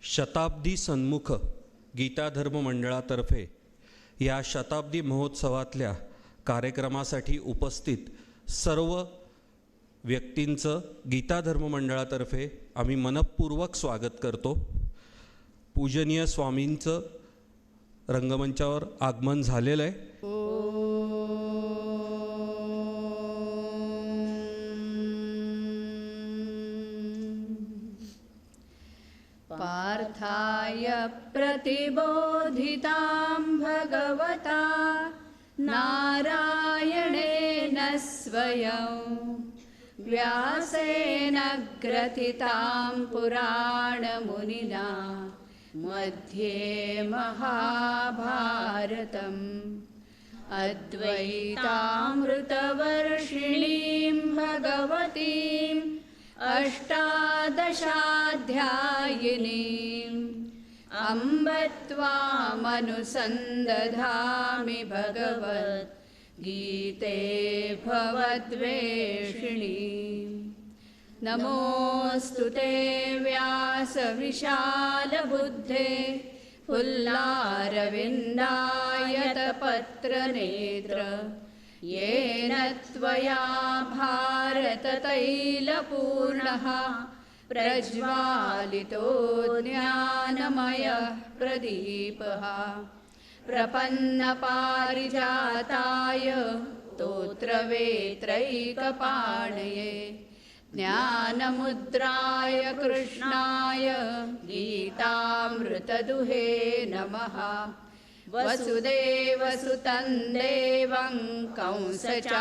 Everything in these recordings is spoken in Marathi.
शताब्दी सन्मुख गीता धर्म मंडळातर्फे या शताब्दी महोत्सवातल्या कार्यक्रमासाठी उपस्थित सर्व व्यक्तींचं गीता धर्म मंडळातर्फे आम्ही मनपूर्वक स्वागत करतो. पूजनीय स्वामींचं रंगमंचावर आगमन झालेलं आहे. पार्थाय प्रतिबोधितां भगवता नारायणेन स्वयं व्यासेन ग्रथितां पुराणमुनिना मध्ये महाभारतम् अद्वैतामृतवर्षिणीं भगवतीम् अष्टादशाध्यायिनीम् अम्ब त्वामनुसन्दधामि भगवद्गीते भवद्वेषिणीम्. नमोऽस्तु ते व्यासविशालबुद्धे फुल्लारविन्दायतपत्रनेत्र येन त्वया भारततैलपूर्णः प्रज्वालितो ज्ञानमयः प्रदीपः. प्रपन्नपारिजाताय स्तोत्रवेत्रैकपाणये ज्ञानमुद्राय कृष्णाय गीतामृतदुहे नमः. वसुदेवसुतं देवं कंसचाणूरमर्दनं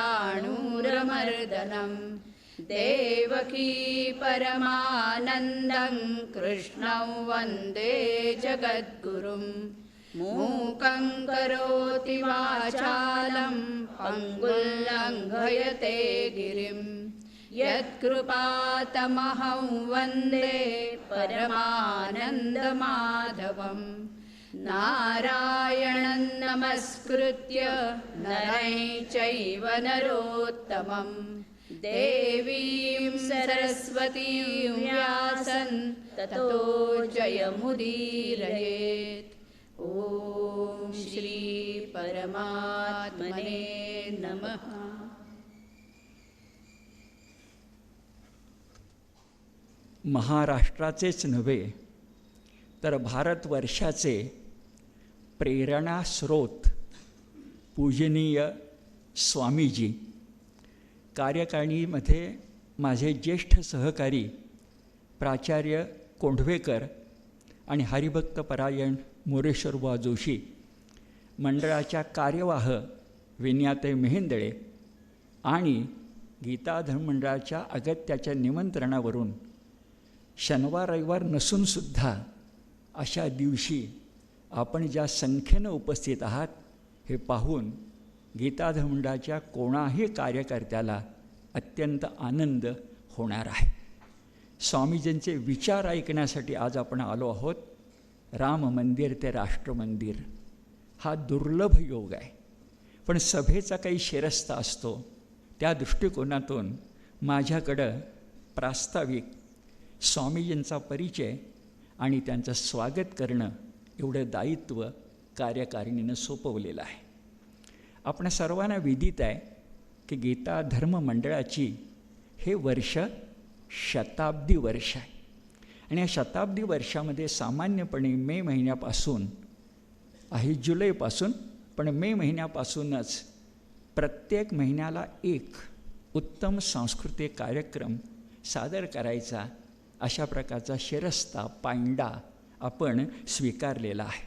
देवकी परमानन्दं कृष्णं वन्दे जगद्गुरुं. मूकं करोति वाचालं पङ्गुल्लङ्घयते गिरिं यत्कृपातमहं वन्दे परमानन्दमाधवम्. नारायणं नमस्कृत्य नरं चैव नरोत्तमं देवीं सरस्वतीं व्यासं ततो जयमुदीरयेत्. ॐ श्री परमात्मने नमः. महाराष्ट्राचेच नव्हे तर भारतवर्षाचे प्रेरणा स्रोत पूजनीय स्वामीजी, कार्यकारिणीमध्ये माझे ज्येष्ठ सहकारी प्राचार्य कोंढवेकर आणि हरिभक्तपरायण मोरेश्वरबुवा जोशी, मंडळाच्या कार्यवाह विन्याताई मेहेंदळे आणि गीता धर्म मंडळाच्या अगत्याच्या निमंत्रणावरून शनिवार रविवार नसूनसुद्धा अशा दिवशी आपण ज्या संख्येनं उपस्थित आहात हे पाहून गीता धर्म मंडळाच्या कोणाही कार्यकर्त्याला अत्यंत आनंद होणार आहे. स्वामीजींचे विचार ऐकण्यासाठी आज आपण आलो आहोत. राम मंदिर ते राष्ट्र मंदिर हा दुर्लभ योग आहे, पण सभेचा काही शिरस्ता असतो. त्या दृष्टिकोनातून माझ्याकडं प्रास्ताविक स्वामीजींचा परिचय आणि त्यांचं स्वागत करणं एवढं दायित्व कार्यकारिणीनं सोपवलेलं आहे. आपण सर्वांना विदित आहे की गीता धर्म मंडळाची हे वर्ष शताब्दी वर्ष आहे आणि या शताब्दी वर्षामध्ये सामान्यपणे मे महिन्यापासून आहे, जुलैपासून, पण मे महिन्यापासूनच प्रत्येक महिन्याला एक उत्तम सांस्कृतिक कार्यक्रम सादर करायचा अशा प्रकारचा शिरस्ता पायंडा आपण स्वीकारलेला आहे.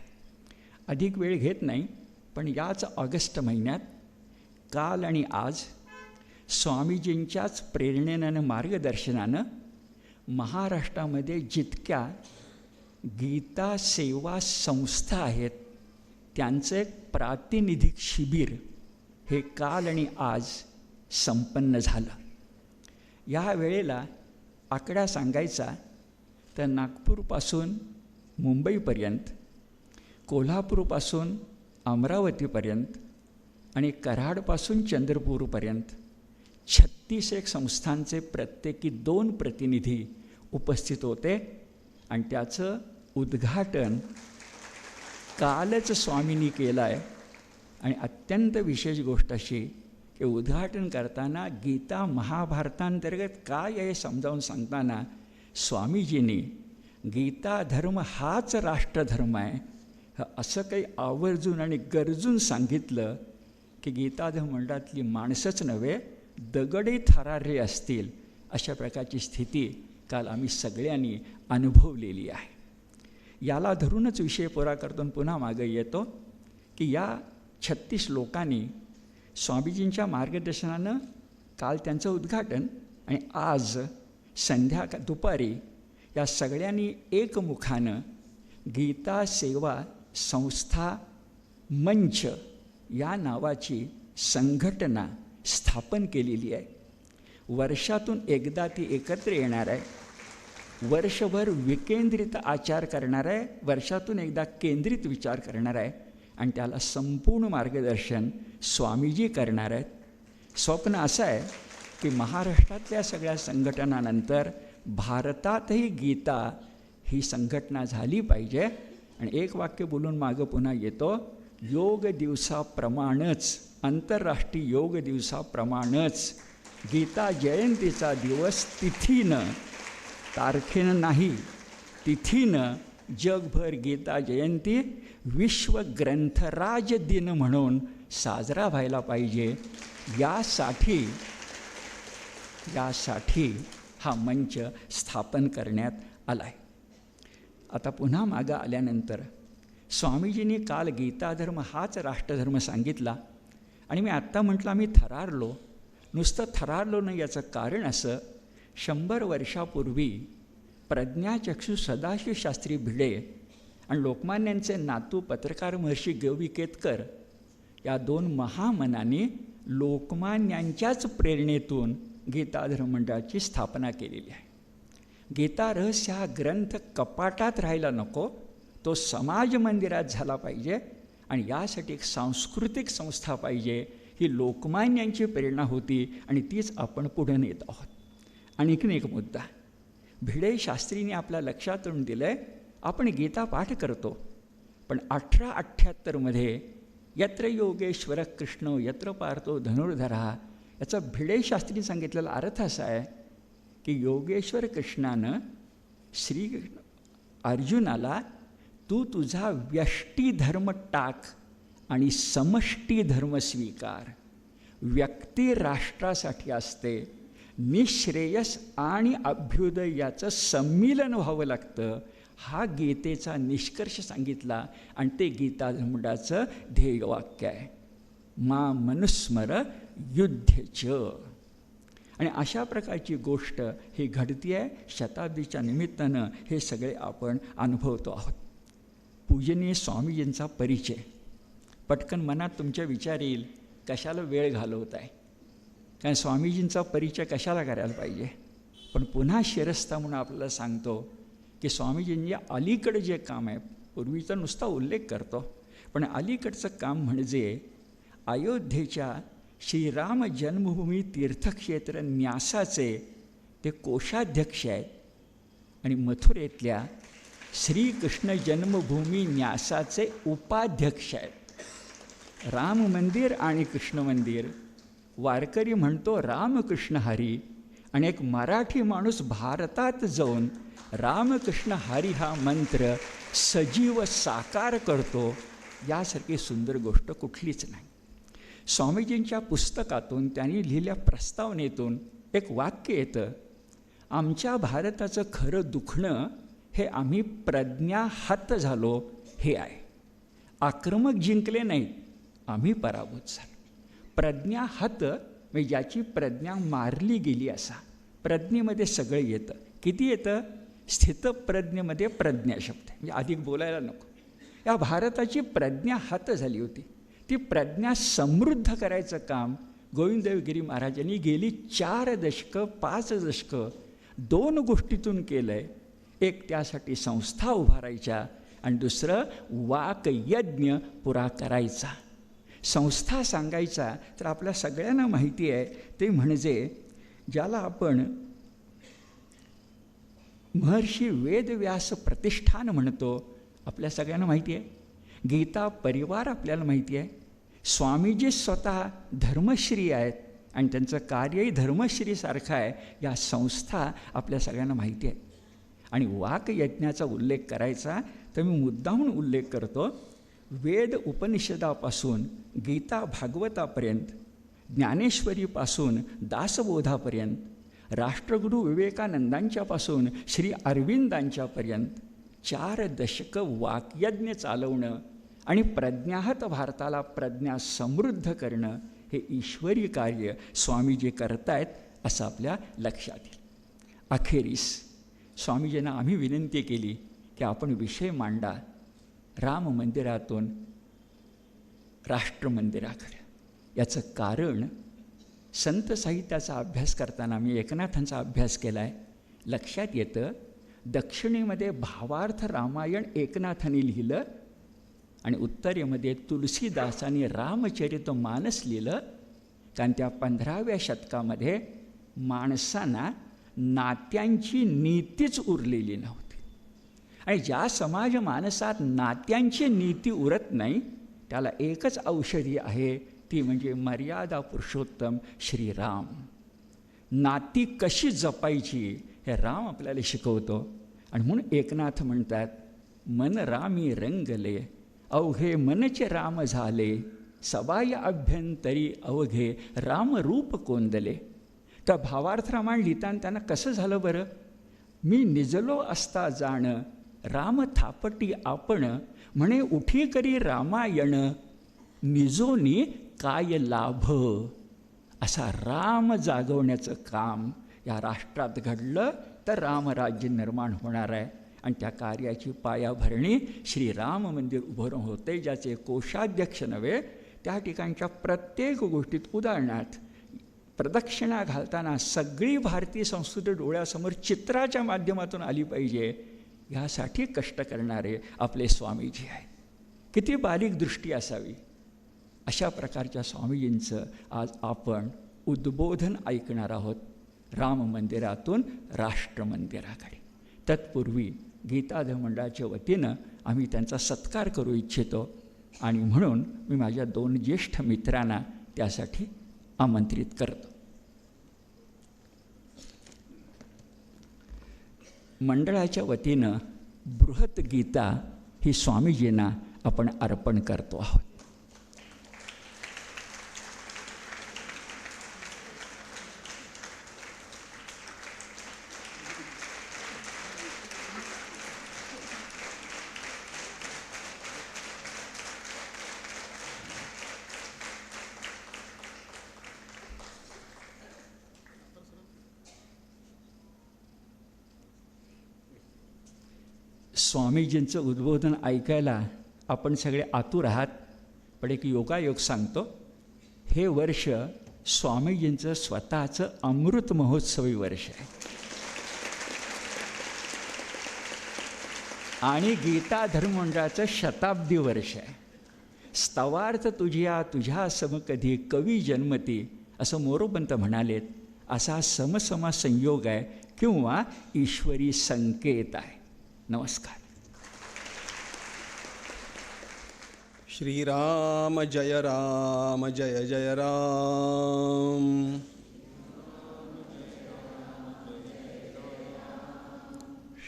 अधिक वेळ घेत नाही, पण याच ऑगस्ट महिन्यात काल आणि आज स्वामीजींच्याच प्रेरणेनं आणि मार्गदर्शनानं महाराष्ट्रामध्ये जितक्या गीता सेवा संस्था आहेत त्यांचं एक प्रातिनिधिक शिबिर हे काल आणि आज संपन्न झालं. या वेळेला आकडा सांगायचा तर नागपूरपासून मुंबईपर्यंत, कोल्हापूरपासून अमरावतीपर्यंत आणि कराडपासून चंद्रपूरपर्यंत 36 संस्थांचे प्रत्येकी 2 प्रतिनिधी उपस्थित होते आणि त्याचं उद्घाटन कालच स्वामींनी केलं आहे. आणि अत्यंत विशेष गोष्ट अशी की उद्घाटन करताना गीता महाभारतांतर्गत काय आहे समजावून सांगताना स्वामीजींनी गीता धर्म हाच राष्ट्रधर्म आहे असं काही आवर्जून आणि गरजून सांगितलं की गीता धर्म मंडळातली माणसंच नव्हे दगडे थरारले असतील अशा प्रकारची स्थिती काल आम्ही सगळ्यांनी अनुभवलेली आहे. याला धरूनच विषय पुरा करतो पुन्हा मागे येतो की या 36 लोकांनी स्वामीजींच्या मार्गदर्शनानं काल त्यांचं उद्घाटन आणि आज दुपारी या सगळ्यांनी एकमुखानं गीता सेवा संस्था मंच या नावाची संघटना स्थापन केलेली आहे. वर्षातून एकदा ती एकत्र येणार आहे. वर्षभर विकेंद्रित आचार करणार आहे. वर्षातून एकदा केंद्रित विचार करणार आहे आणि त्याला संपूर्ण मार्गदर्शन स्वामीजी करणार आहेत. स्वप्न असं आहे की महाराष्ट्रातल्या सगळ्या संघटनानंतर भारतातही गीता ही संघटना झाली पाहिजे. आणि एक वाक्य बोलून मागं पुन्हा येतो, योग दिवसाप्रमाणेच आंतरराष्ट्रीय योग दिवसाप्रमाणेच गीता जयंतीचा दिवस तिथीनं तारखेनं नाही तिथीनं जगभर गीता जयंती विश्व ग्रंथराज दिन म्हणून साजरा व्हायला पाहिजे. यासाठी हा मंच स्थापन करण्यात आला आहे. आता पुन्हा मागं आल्यानंतर स्वामीजींनी काल गीताधर्म हाच राष्ट्रधर्म सांगितला आणि मी आत्ता म्हटलं आम्ही थरारलो. नुसतं थरारलो नाही याचं कारण असं 100 वर्षापूर्वी प्रज्ञाचक्षू सदाशिव शास्त्री भिडे आणि लोकमान्यांचे नातू पत्रकार महर्षी गवई केतकर या 2 महामनांनी लोकमान्यांच्याच प्रेरणेतून गीताधर्म मंडळाची स्थापना केलेली आहे. गीता रहस्य हा ग्रंथ कपाटात राहायला नको, तो समाज मंदिरात झाला पाहिजे आणि यासाठी एक सांस्कृतिक संस्था पाहिजे. ही लोकमान्यांची प्रेरणा होती आणि तीच आपण पुढे नेत आहोत. आणखीन एक मुद्दा भिडे शास्त्रींनी आपल्या लक्षात आणून दिलं आहे, आपण गीता पाठ करतो पण 1878 यत्र योगेश्वर कृष्ण यत्र पार्थो धनुर्धरा याचा भिडे शास्त्रींनी सांगितलेला अर्थ असा आहे की योगेश्वर कृष्णानं श्री अर्जुनाला तू तुझा व्यष्टी धर्म टाक आणि समष्टी धर्म स्वीकार. व्यक्ती राष्ट्रासाठी असते, निःश्रेयस आणि अभ्युदय याचं संमिलन व्हावं लागतं. हा गीतेचा निष्कर्ष सांगितला आणि ते गीताधर्मंडाचं ध्येयवाक्य आहे, मा मनुस्मर युद्धच. आणि अशा प्रकारची गोष्ट ही घडती आहे. शताब्दीच्या निमित्तानं हे सगळे आपण अनुभवतो आहोत. पूजनीय स्वामीजींचा परिचय पटकन मनात तुमच्या विचार येईल, कशाला वेळ घालवत आहे, कारण स्वामीजींचा परिचय कशाला करायला पाहिजे. पण पुन्हा शिरस्ता म्हणून आपल्याला सांगतो की स्वामीजींनी अलीकडे जे काम आहे, पूर्वीचा नुसता उल्लेख करतो पण अलीकडचं काम म्हणजे अयोध्येच्या श्रीराम जन्मभूमी तीर्थक्षेत्र न्यासाचे ते कोषाध्यक्ष आहेत आणि मथुरेतल्या श्रीकृष्ण जन्मभूमी न्यासाचे उपाध्यक्ष आहेत. राम मंदिर आणि कृष्ण मंदिर, वारकरी म्हणतो रामकृष्ण हरी, आणि एक मराठी माणूस भारतात जाऊन रामकृष्ण हरी हा मंत्र सजीव साकार करतो. यासारखी सुंदर गोष्ट कुठलीच नाही. स्वामीजींच्या पुस्तकातून त्यांनी लिहिलेल्या प्रस्तावनेतून एक वाक्य येतं, आमच्या भारताचं खरं दुखणं हे आम्ही प्रज्ञाहत झालो हे आहे. आक्रमक जिंकले नाहीत, आम्ही पराभूत झालो. प्रज्ञाहत म्हणजे ज्याची प्रज्ञा मारली गेली असा. प्रज्ञेमध्ये सगळं येतं. किती येतं? स्थितप्रज्ञेमध्ये प्रज्ञा शब्द म्हणजे अधिक बोलायला नको. या भारताची प्रज्ञा हत झाली होती. ती प्रज्ञा समृद्ध करायचं काम गोविंदगिरी महाराजांनी गेली 4 दशकं 5 दशकं 2 गोष्टीतून केलं आहे. एक त्यासाठी संस्था उभारायच्या आणि दुसरं वाकयज्ञ पुरा करायचा. संस्था सांगायचा तर आपल्या सगळ्यांना माहिती आहे, ते म्हणजे ज्याला आपण महर्षी वेदव्यास प्रतिष्ठान म्हणतो, आपल्या सगळ्यांना माहिती आहे. गीता परिवार आपल्याला माहिती आहे. स्वामीजी स्वतः धर्मश्री आहेत आणि त्यांचं कार्यही धर्मश्रीसारखं आहे. या संस्था आपल्या सगळ्यांना माहिती आहे. आणि वाकयज्ञाचा उल्लेख करायचा तर मी मुद्दामून उल्लेख करतो. वेद उपनिषदापासून गीता भागवतापर्यंत, ज्ञानेश्वरीपासून दासबोधापर्यंत, राष्ट्रगुरू विवेकानंदांच्यापासून श्री अरविंदांच्यापर्यंत 4 दशकं वाक्यज्ञ चालवणं आणि प्रज्ञाहत भारताला प्रज्ञा समृद्ध करणं हे ईश्वरी कार्य स्वामीजी करतायत असं आपल्या लक्षात येईल. अखेरीस स्वामीजींना आम्ही विनंती केली की आपण विषय मांडा राम मंदिरातून राष्ट्रमंदिराकडे. याचं कारण संत साहित्याचा अभ्यास करताना मी एकनाथांचा अभ्यास केला आहे. लक्षात येतं दक्षिणेमध्ये भावार्थ रामायण एकनाथांनी लिहिलं आणि उत्तरेमध्ये तुलसीदासांनी रामचरित मानस लिहिलं. कारण त्या 15व्या शतकामध्ये माणसांना नात्यांची नीतीच उरलेली नव्हती. आणि ज्या समाज मानसात नात्यांची नीती उरत नाही त्याला एकच औषधी आहे, ती म्हणजे मर्यादा पुरुषोत्तम श्रीराम. नाती कशी जपायची हे राम आपल्याला शिकवतो. आणि म्हणून एकनाथ म्हणतात, मन रामी रंगले अवघे मनचे राम झाले, सबाय अभ्यंतरी अवघे रामरूप कोंदले. तर भावार्थ रामायण लिहिताना त्यांना कसं झालं बरं? मी निजलो असता जाण राम थापटी आपण, म्हणे उठी करी रामायण निजोनी काय लाभ. असा राम जागवण्याचं काम या राष्ट्रात घडलं तर रामराज्य निर्माण होणार आहे. आणि त्या कार्याची पायाभरणी श्रीराम मंदिर उभारून होते, ज्याचे कोषाध्यक्ष नव्हे त्या ठिकाणच्या प्रत्येक गोष्टीत, उदाहरणार्थ प्रदक्षिणा घालताना सगळी भारतीय संस्कृती डोळ्यासमोर चित्राच्या माध्यमातून आली पाहिजे, ह्यासाठी कष्ट करणारे आपले स्वामीजी आहेत. किती बारीक दृष्टी असावी. अशा प्रकारच्या स्वामीजींचं आज आपण उद्बोधन ऐकणार आहोत राम मंदिरातून राष्ट्रमंदिराकडे. तत्पूर्वी गीताधर मंडळाच्या वतीनं आम्ही त्यांचा सत्कार करू इच्छितो आणि म्हणून मी माझ्या 2 ज्येष्ठ मित्रांना त्यासाठी आमंत्रित करतो. मंडळाच्या वतीनं बृहत गीता ही स्वामीजींना आपण अर्पण करतो आहोत. स्वामीजींचं उद्बोधन ऐकायला आपण सगळे आतुर आहात. पण एक योगायोग सांगतो, हे वर्ष स्वामीजींचं स्वतःचं अमृत महोत्सवी वर्ष आहे आणि गीता धर्ममंडळाचं शताब्दी वर्ष आहे. स्तवार्थ तुझ्या तुझ्या सम कधी कवी जन्मती असं मोरोपंत म्हणालेत. असा समसमा संयोग आहे किंवा ईश्वरी संकेत आहे. नमस्कार. श्रीराम जय राम जय जय राम.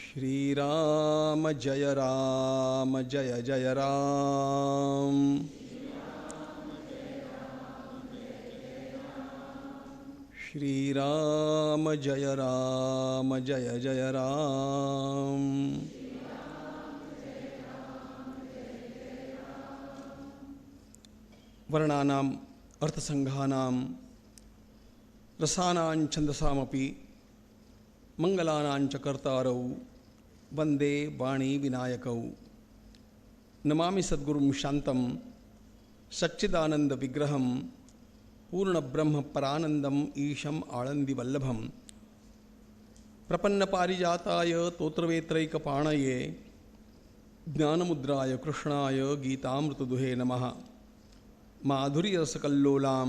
श्रीराम जय राम जय जय राम. श्रीराम जय राम जय जय राम. वर्णानाम् अर्थसंघानां रसानां छन्दसामपि मंगलानां च कर्तारौ वन्दे वाणी विनायकौ. नमामि सद्गुरुं शान्तं सच्चिदानन्दविग्रहं पूर्णब्रह्मपरानन्दम् ईशम् आळन्दिवल्लभं. प्रपन्नपारिजाताय तोत्रवेत्रैकपाणये ज्ञानमुद्राय कृष्णाय गीतामृतदुहे नमः. माधुर्यरसकल्लोलां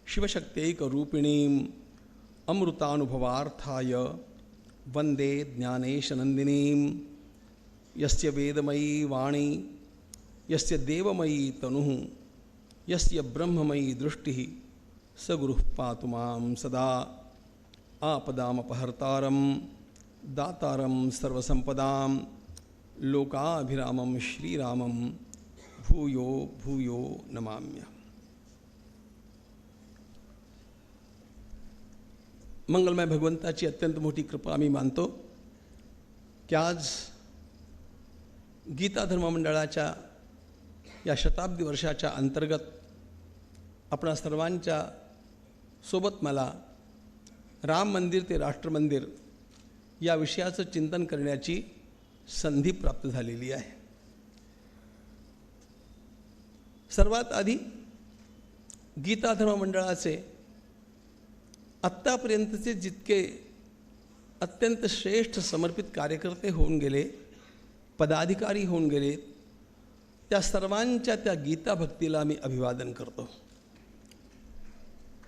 शिवशक्त्यैकरूपिणीम् अमृतानुभवार्थाय वंदे ज्ञानेशनंदिनीं यस्य वेदमयी वाणी यस्य देवमयी तनुः यस्य ब्रह्ममयी दृष्टिः स गुरुः पातु मां सदा। आपदामपहर्तारं दातारं सर्वसंपदां लोकाभिरामं श्रीरामं भूयो भूयो नमाम्य। मंगलमय भगवंताची अत्यंत मोठी कृपा आम्ही मानतो की आज गीता धर्म मंडळाच्या या शताब्दी वर्षाच्या अंतर्गत आपणा सर्वांच्या सोबत मला राम मंदिर ते राष्ट्र मंदिर या विषयाचं चिंतन करण्याची संधी प्राप्त झालेली आहे। सर्वात आधी गीता धर्म मंडळाचे आत्तापर्यंतचे जितके अत्यंत श्रेष्ठ समर्पित कार्यकर्ते होऊन गेले, पदाधिकारी होऊन गेले, त्या सर्वांच्या त्या गीता भक्तीला मी अभिवादन करतो।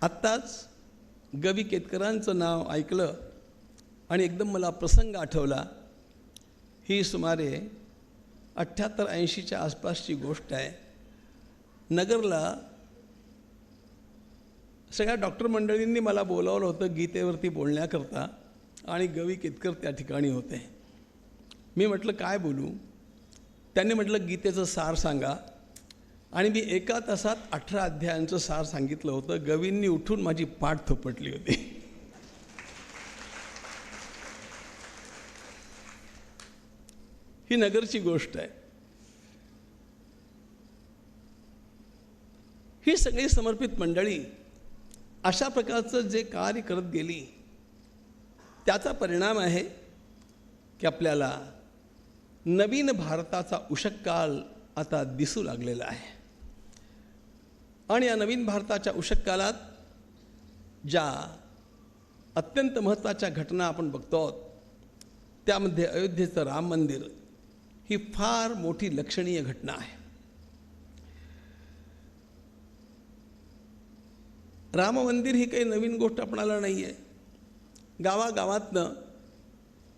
आत्ताच गवी केतकरांचं नाव ऐकलं आणि एकदम मला प्रसंग आठवला। ही सुमारे 78-80च्या आसपासची गोष्ट आहे। नगरला सगळ्या डॉक्टर मंडळींनी मला बोलावलं होतं गीतेवरती बोलण्याकरता आणि गवी केतकर त्या ठिकाणी होते। मी म्हटलं काय बोलू? त्यांनी म्हटलं गीतेचं सार सांगा आणि मी एका तासात 18 अध्यायांचं सार सांगितलं होतं। गवींनी उठून माझी पाठ थोपटली होती। ही नगरची गोष्ट आहे। ही सगळी समर्पित मंडळी अशा प्रकारचं जे कार्य करत गेली त्याचा परिणाम आहे की आपल्याला नवीन भारताचा उषःकाल आता दिसू लागलेला आहे। आणि या नवीन भारताच्या उषःकालात ज्या अत्यंत महत्त्वाच्या घटना आपण बघतो त्यामध्ये अयोध्येचं राम मंदिर ही फार मोठी लक्षणीय घटना आहे। राम मंदिर ही काही नवीन गोष्ट आपणाला नाही आहे। गावागावातनं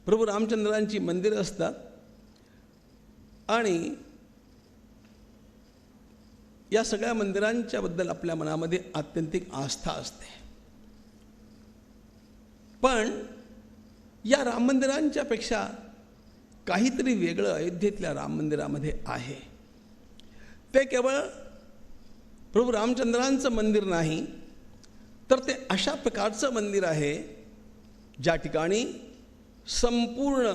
प्रभू रामचंद्रांची मंदिरं असतात आणि या सगळ्या मंदिरांच्या बद्दल आपल्या मनामध्ये आत्यंतिक आस्था असते। पण या राम मंदिरांच्या पेक्षा काहीतरी वेगळं अयोध्येतल्या राम मंदिरामध्ये आहे। ते केवळ प्रभू रामचंद्रांचं मंदिर नाही तर ते अशा प्रकारचं मंदिर आहे ज्या ठिकाणी संपूर्ण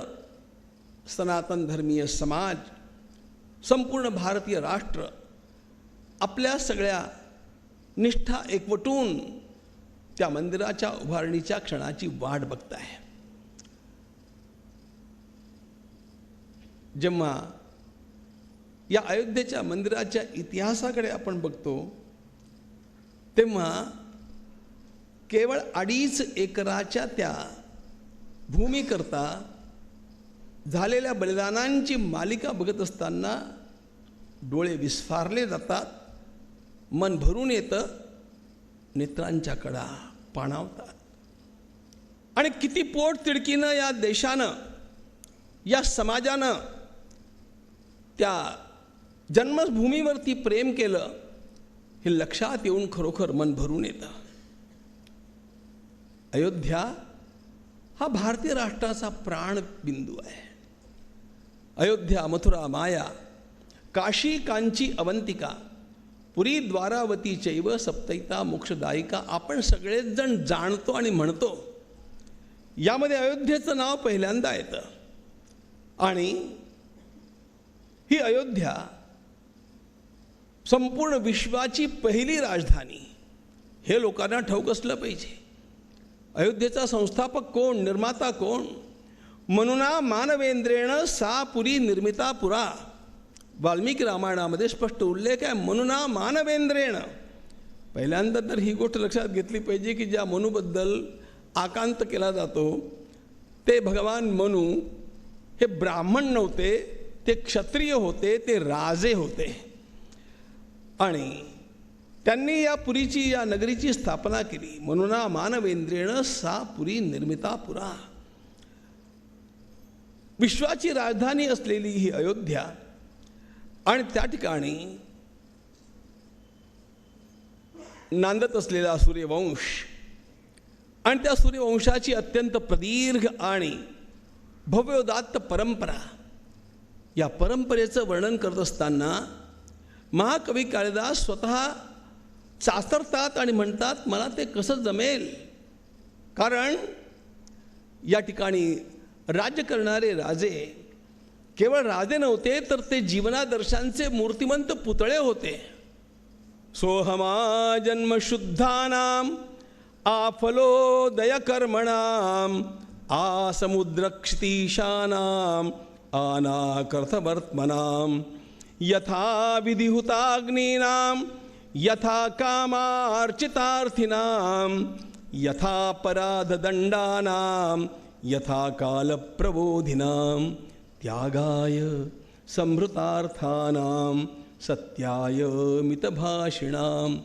सनातन धर्मीय समाज, संपूर्ण भारतीय राष्ट्र आपल्या सगळ्या निष्ठा एकवटून त्या मंदिराच्या उभारणीच्या क्षणाची वाट बघत आहे। जेव्हा या अयोध्येच्या मंदिराच्या इतिहासाकडे आपण बघतो तेव्हा केवळ 2.5 एकराच्या त्या भूमीकरता झालेल्या बलिदानांची मालिका बघत असताना डोळे विस्फारले जातात, मन भरून येतं, नेत्रांच्या कडा पाणावतात। आणि किती पोटतिडकीनं या देशानं, या समाजानं त्या जन्मभूमीवरती प्रेम केलं हे लक्षात येऊन खरोखर मन भरून येतं। अयोध्या हा भारतीय राष्ट्राचा प्राणबिंदू आहे। अयोध्या, मथुरा, माया, काशी, कांची, अवंतिका, पुरी, द्वारावती चैव सप्तैता मोक्षदायिका आपण सगळेच जण जाणतो आणि म्हणतो। यामध्ये अयोध्येचं नाव पहिल्यांदा येतं आणि ही अयोध्या संपूर्ण विश्वाची पहिली राजधानी हे लोकांना ठाऊक असलं पाहिजे। अयोध्येचा संस्थापक कोण, निर्माता कोण? म्हणूना मानवेंद्रेण सा पुरी निर्मिता पुरा। वाल्मिकी रामायणामध्ये स्पष्ट उल्लेख आहे, म्हणूना मानवेंद्रेण। पहिल्यांदा तर ही गोष्ट लक्षात घेतली पाहिजे की ज्या मनूबद्दल आकांत केला जातो ते भगवान मनू हे ब्राह्मण नव्हते, ते क्षत्रिय होते, ते राजे होते आणि त्यांनी या पुरीची, या नगरीची स्थापना केली। म्हणून मानवेंद्रेण सा पुरी निर्मिता पुरा। विश्वाची राजधानी असलेली ही अयोध्या आणि त्या ठिकाणी नांदत असलेला सूर्यवंश आणि त्या सूर्यवंशाची अत्यंत प्रदीर्घ आणि भव्योदात्त परंपरा, या परंपरेचं वर्णन करत असताना महाकवी कालिदास स्वतः चाचरतात आणि म्हणतात, मला ते कसं जमेल. कारण या ठिकाणी राज्य करणारे राजे केवळ राजे नव्हते, तर ते जीवनादर्शांचे मूर्तिमंत पुतळे होते. सोहमा जन्मशुद्धानाम आफलोदयकर्मणाम आसमुद्रक्षितीशानाम आनाकर्थवर्त्मनाम यथा विधिहुताग्नीनाम यथा कामार्चितार्थिनाम यथा पराधदण्डानाम यथा कालप्रबोधिनाम त्यागाय संभृतार्थानाम सत्याय मितभाषिणाम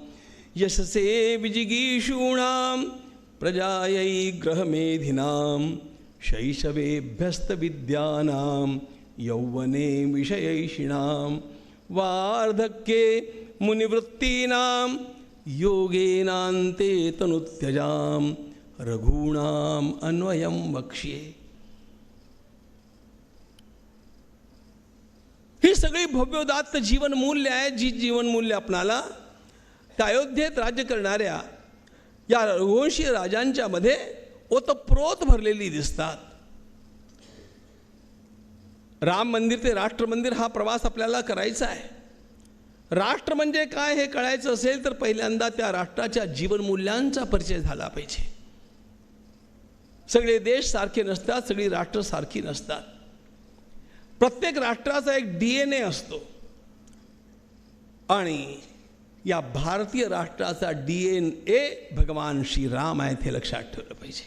यशसे विजिगीषूणाम प्रजायै ग्रहमेधिनाम शैशवेभ्यस्तविद्यानां यौवने विषयैषिणां वार्धक्ये मुनिवृत्तीनां योगेनान्ते तनुत्यजां रघूणाम् अन्वयं वक्ष्ये. ही सगळी भव्योदात्त जीवनमूल्य आहे, जी जीवनमूल्य आपणाला त्या अयोध्येत राज्य करणाऱ्या या रघुवंशीय राजांच्या मध्ये ओतप्रोत भरलेली दिसतात. राम मंदिर ते राष्ट्र मंदिर हा प्रवास आपल्याला करायचा आहे. राष्ट्र म्हणजे काय हे कळायचं असेल तर पहिल्यांदा त्या राष्ट्राच्या जीवनमूल्यांचा परिचय झाला पाहिजे. सगळे देश सारखे नसतात, सगळी राष्ट्र सारखी नसतात. प्रत्येक राष्ट्राचा एक DNA असतो आणि या भारतीय राष्ट्राचा DNA भगवान श्रीराम आहेत हे लक्षात ठेवलं पाहिजे.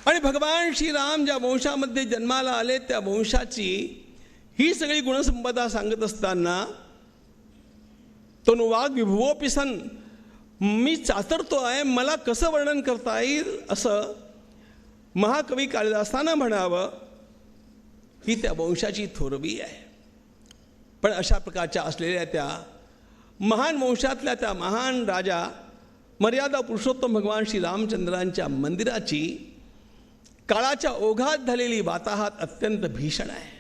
आणि भगवान श्रीराम ज्या वंशामध्ये जन्माला आले त्या वंशाची ही सगळी गुणसंपदा सांगत असताना तनुवाग विभुवोपि सन, मी चाचरतो आहे, मला कसं वर्णन करता येईल असं महाकवी कालिदासानं म्हणावं, ही त्या वंशाची थोरवी आहे. पण अशा प्रकारच्या असलेल्या त्या महान वंशातल्या त्या महान राजा मर्यादा पुरुषोत्तम भगवान श्री रामचंद्रांच्या मंदिराची काळाच्या ओघात झालेली वाताहत अत्यंत भीषण आहे.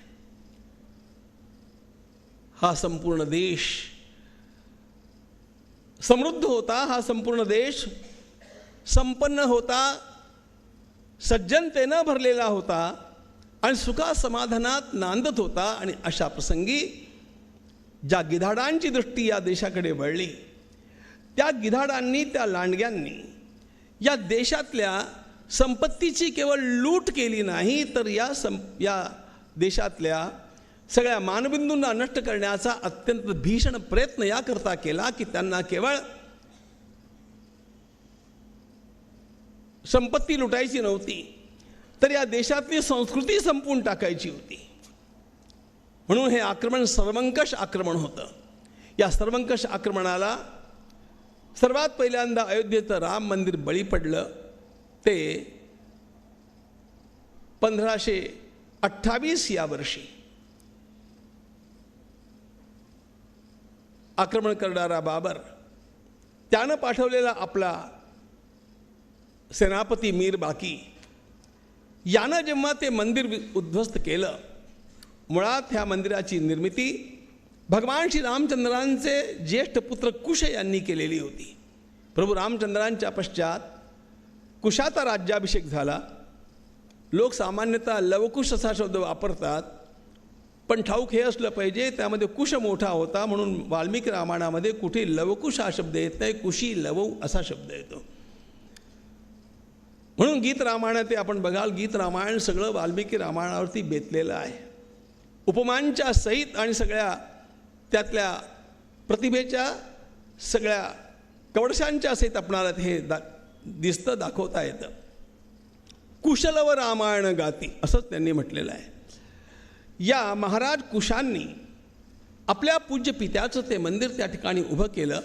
हा संपूर्ण देश समृद्ध होता, हा संपूर्ण देश संपन्न होता, सज्जनतेनं भरलेला होता आणि सुखा समाधानात नांदत होता. आणि अशा प्रसंगी ज्या गिधाडांची दृष्टी या देशाकडे वळली, त्या गिधाडांनी, त्या लांडग्यांनी या देशातल्या संपत्तीची केवळ लूट केली नाही, तर या देशातल्या सगळ्या मानबिंदूंना नष्ट करण्याचा अत्यंत भीषण प्रयत्न याकरता केला की त्यांना केवळ संपत्ती लुटायची नव्हती, तर या देशातली संस्कृती संपवून टाकायची होती. म्हणून हे आक्रमण सर्वंकष आक्रमण होतं. या सर्वंकष आक्रमणाला सर्वात पहिल्यांदा अयोध्येचं राम मंदिर बळी पडलं. ते 1528 या वर्षी आक्रमण करणारा बाबर, त्यानं पाठवलेला आपला सेनापती मीर बाकी यानं जेव्हा ते मंदिर उद्ध्वस्त केलं, मुळात ह्या मंदिराची निर्मिती भगवान श्री रामचंद्रांचे ज्येष्ठ पुत्र कुश यांनी केलेली होती. प्रभू रामचंद्रांच्या पश्चात कुशाचा राज्याभिषेक झाला. लोक सामान्यतः लवकुश असा शब्द वापरतात, पण ठाऊक हे असलं पाहिजे त्यामध्ये कुश मोठा होता, म्हणून वाल्मिकी रामायणामध्ये कुठे लवकुश हा शब्द येत नाही, कुशी लवऊ असा शब्द येतो. म्हणून गीत रामायणात ते आपण बघाल, गीत रामायण सगळं वाल्मिकी रामायणावरती बेतलेलं आहे. उपमांच्या सहित आणि सगळ्या त्यातल्या प्रतिभेच्या सगळ्या कवडशांच्या सहित आपणाला हे दिसतं, दाखवता येतं. कुशलव रामायण गाती असंच त्यांनी म्हटलेलं आहे. या महाराज कुशांनी आपल्या पूज्य पित्याचं ते मंदिर त्या ठिकाणी उभं केलं.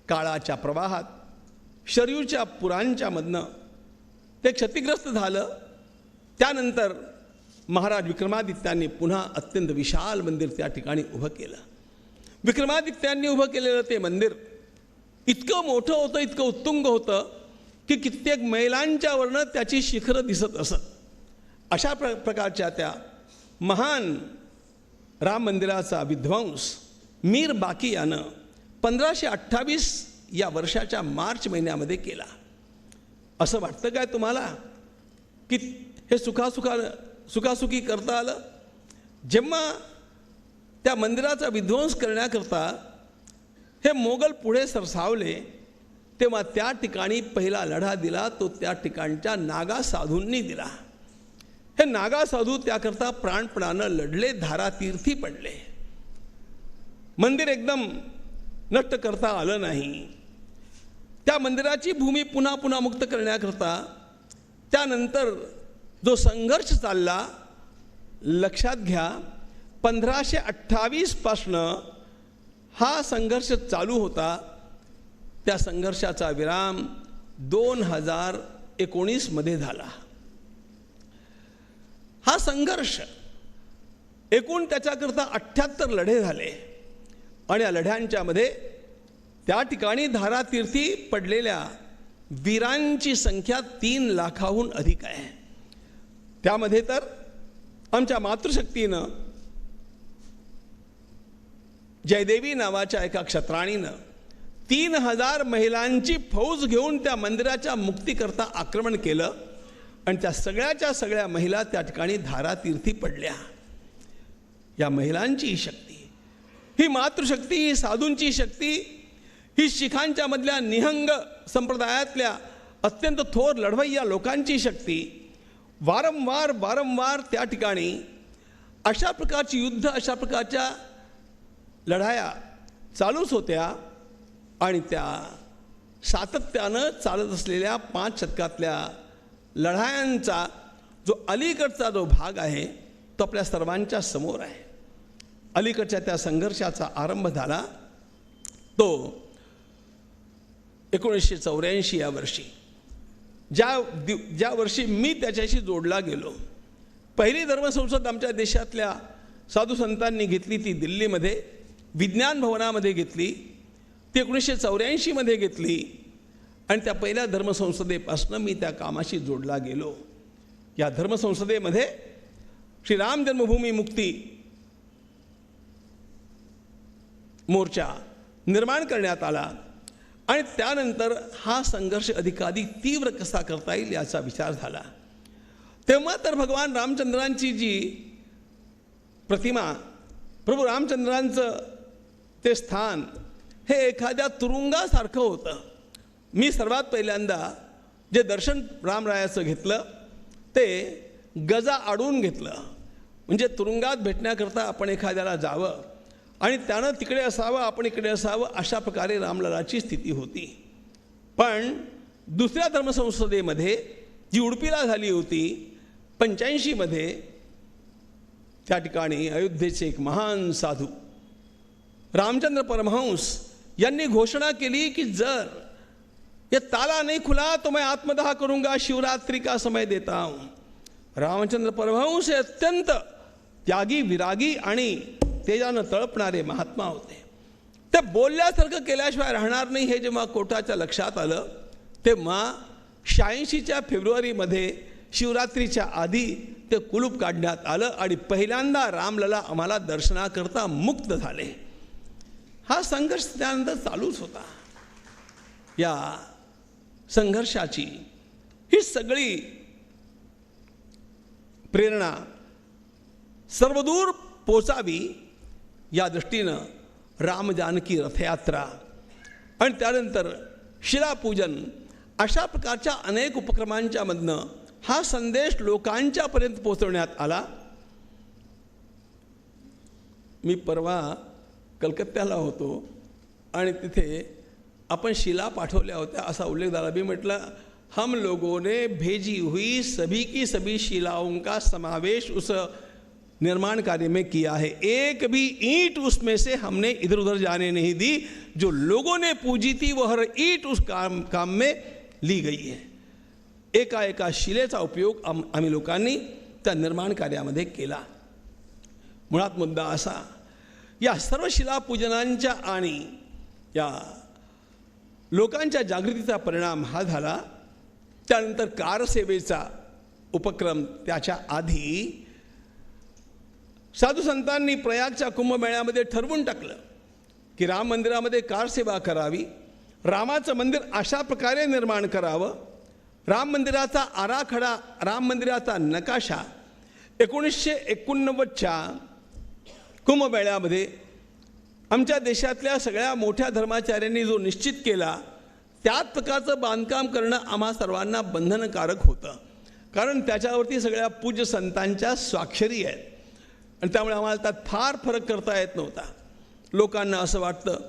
काळाच्या प्रवाहात शरयूच्या पुरांच्या मधनं ते क्षतिग्रस्त झालं. त्यानंतर महाराज विक्रमादित्यांनी पुन्हा अत्यंत विशाल मंदिर त्या ठिकाणी उभं केलं. विक्रमादित्यांनी उभं केलेलं ते मंदिर इतकं मोठं होतं, इतकं उत्तुंग होतं की कित्येक मैलांच्या वरनं त्याची शिखरं दिसत असत. अशा प्रकारच्या त्या महान राम मंदिराचा विध्वंस मीर बाकी यानं 1528 या वर्षाच्या मार्च महिन्यामध्ये केला. असं वाटतं काय तुम्हाला की हे सुखासुखी करता आलं? जेव्हा त्या मंदिराचा विध्वंस करण्याकरता हे मोगल पुढे सरसावले तेव्हा त्या ठिकाणी पहिला लढा दिला तो त्या ठिकाणच्या नागा साधूंनी दिला. हे नागा साधू त्याकरता प्राणपणानं लढले, धारातीर्थी पडले. मंदिर एकदम नष्ट करता आलं नाही. त्या मंदिराची भूमी पुन्हा पुन्हा मुक्त करण्याकरता त्यानंतर जो संघर्ष चालला, लक्षात घ्या 1528 पासनं हा संघर्ष चालू होता. त्या संघर्षाचा विराम 2019 मध्ये झाला. हा संघर्ष एकूण त्याच्याकरता 78 लढे झाले आणि या लढ्यांच्या मध्ये त्या ठिकाणी धारातीर्थी पडलेल्या वीरांची संख्या 3 लाखाहून अधिक आहे. त्यामध्ये तर आमच्या मातृशक्तीनं जयदेवी नावाच्या एका क्षत्राणीनं 3000 महिलांची फौज घेऊन त्या मंदिराच्या मुक्तीकरता आक्रमण केलं आणि त्या सगळ्या महिला त्या ठिकाणी धारातीर्थी पडल्या. या महिलांची ही शक्ती, ही मातृशक्ती, ही साधूंची शक्ती, ही शिखांच्या मधल्या निहंग संप्रदायातल्या अत्यंत थोर लढवय्या लोकांची शक्ती वारंवार त्या ठिकाणी अशा प्रकारची युद्ध, अशा प्रकारच्या लढाया चालूच होत्या आणि त्या सातत्यानं चालत असलेल्या 5 शतकातल्या लढायांचा जो अलीकडचा जो भाग आहे तो आपल्या सर्वांच्या समोर आहे. अलीकडच्या त्या संघर्षाचा आरंभ झाला तो 1984 या वर्षी, ज्या वर्षी मी त्याच्याशी जोडला गेलो. पहिली धर्मसंसद आमच्या देशातल्या साधू संतांनी घेतली ती दिल्लीमध्ये विज्ञान भवनामध्ये घेतली. ती 1984 मध्ये घेतली आणि त्या पहिल्या धर्मसंसदेपासून मी त्या कामाशी जोडला गेलो. या धर्मसंसदेमध्ये श्रीराम जन्मभूमी मुक्ती मोर्चा निर्माण करण्यात आला आणि त्यानंतर हा संघर्ष अधिकाधिक तीव्र कसा करता येईल याचा विचार झाला. तेव्हा तर भगवान रामचंद्रांची जी प्रतिमा, प्रभू रामचंद्रांचं ते स्थान हे एखाद्या तुरुंगासारखं होतं. मी सर्वात पहिल्यांदा जे दर्शन रामरायाचं घेतलं ते गजा आडून घेतलं. म्हणजे तुरुंगात भेटण्याकरता आपण एखाद्याला जावं आणि त्यानं तिकडे असावं, आपण इकडे असावं, अशा प्रकारे रामललाची स्थिती होती. पण दुसऱ्या धर्मसंसदेमध्ये जी उडुपीला झाली होती 85 मध्ये, त्या ठिकाणी अयोध्येचे एक महान साधू रामचंद्र परमहंस यांनी घोषणा केली की जर ये ताला नहीं खुला तो मैं आत्मदाह करूंगा, शिवरात्रि का समय देता हूं. रामचंद्र परमहंस हे अत्यंत त्यागी, विरागी आणि तेजानं तळपणारे महात्मा होते. ते बोलल्यासारखं केल्याशिवाय राहणार नाही हे जेव्हा कोर्टाच्या लक्षात आलं तेव्हा 86च्या फेब्रुवारीमध्ये शिवरात्रीच्या आधी ते कुलूप काढण्यात आलं आणि पहिल्यांदा रामलला आम्हाला दर्शनाकरता मुक्त झाले. हा संघर्ष त्यानंतर चालूच होता. या संघर्षाची ही सगळी प्रेरणा सर्वदूर पोचावी या दृष्टीनं रामजानकी रथयात्रा आणि त्यानंतर शिलापूजन अशा प्रकारच्या अनेक उपक्रमांच्या मधनं हा संदेश लोकांच्यापर्यंत पोहोचवण्यात आला. मी परवा कलकत्त्याला होतो आणि तिथे आपण शिला पाठवल्या होत्या असा उल्लेख झाला. मी म्हटलं हम लोगों ने भेजी हुई सभी की सभी शिलाओं का समावेश उस निर्माण कार्य में किया है. एक भी ईंट उसमें से हमने इधर उधर जाने नहीं दी. जो लोगों ने पूजी थी वो हर ईंट उस काम में ली गई है. एका एका शिलेचा उपयोग आम्ही लोकांनी त्या निर्माण कार्यामध्ये केला. मुळात मुद्दा असा, या सर्व शिलापूजनांच्या आणि या लोकांच्या जागृतीचा परिणाम हा झाला. त्यानंतर कारसेवेचा उपक्रम, त्याच्या आधी साधू संतांनी प्रयागच्या कुंभमेळ्यामध्ये ठरवून टाकलं की राम मंदिरामध्ये कारसेवा करावी, रामाचं मंदिर अशा प्रकारे निर्माण करावं. राम मंदिराचा आराखडा, राम मंदिराचा नकाशा 1989च्या कुंभमेळ्यामध्ये आमच्या देशातल्या सगळ्या मोठ्या धर्माचार्यांनी जो निश्चित केला, त्याच प्रकारचं बांधकाम करणं आम्हा सर्वांना बंधनकारक होतं. कारण त्याच्यावरती सगळ्या पूज्य संतांच्या स्वाक्षरी आहेत आणि त्यामुळे आम्हाला त्यात फार फरक करता येत नव्हता. लोकांना असं वाटतं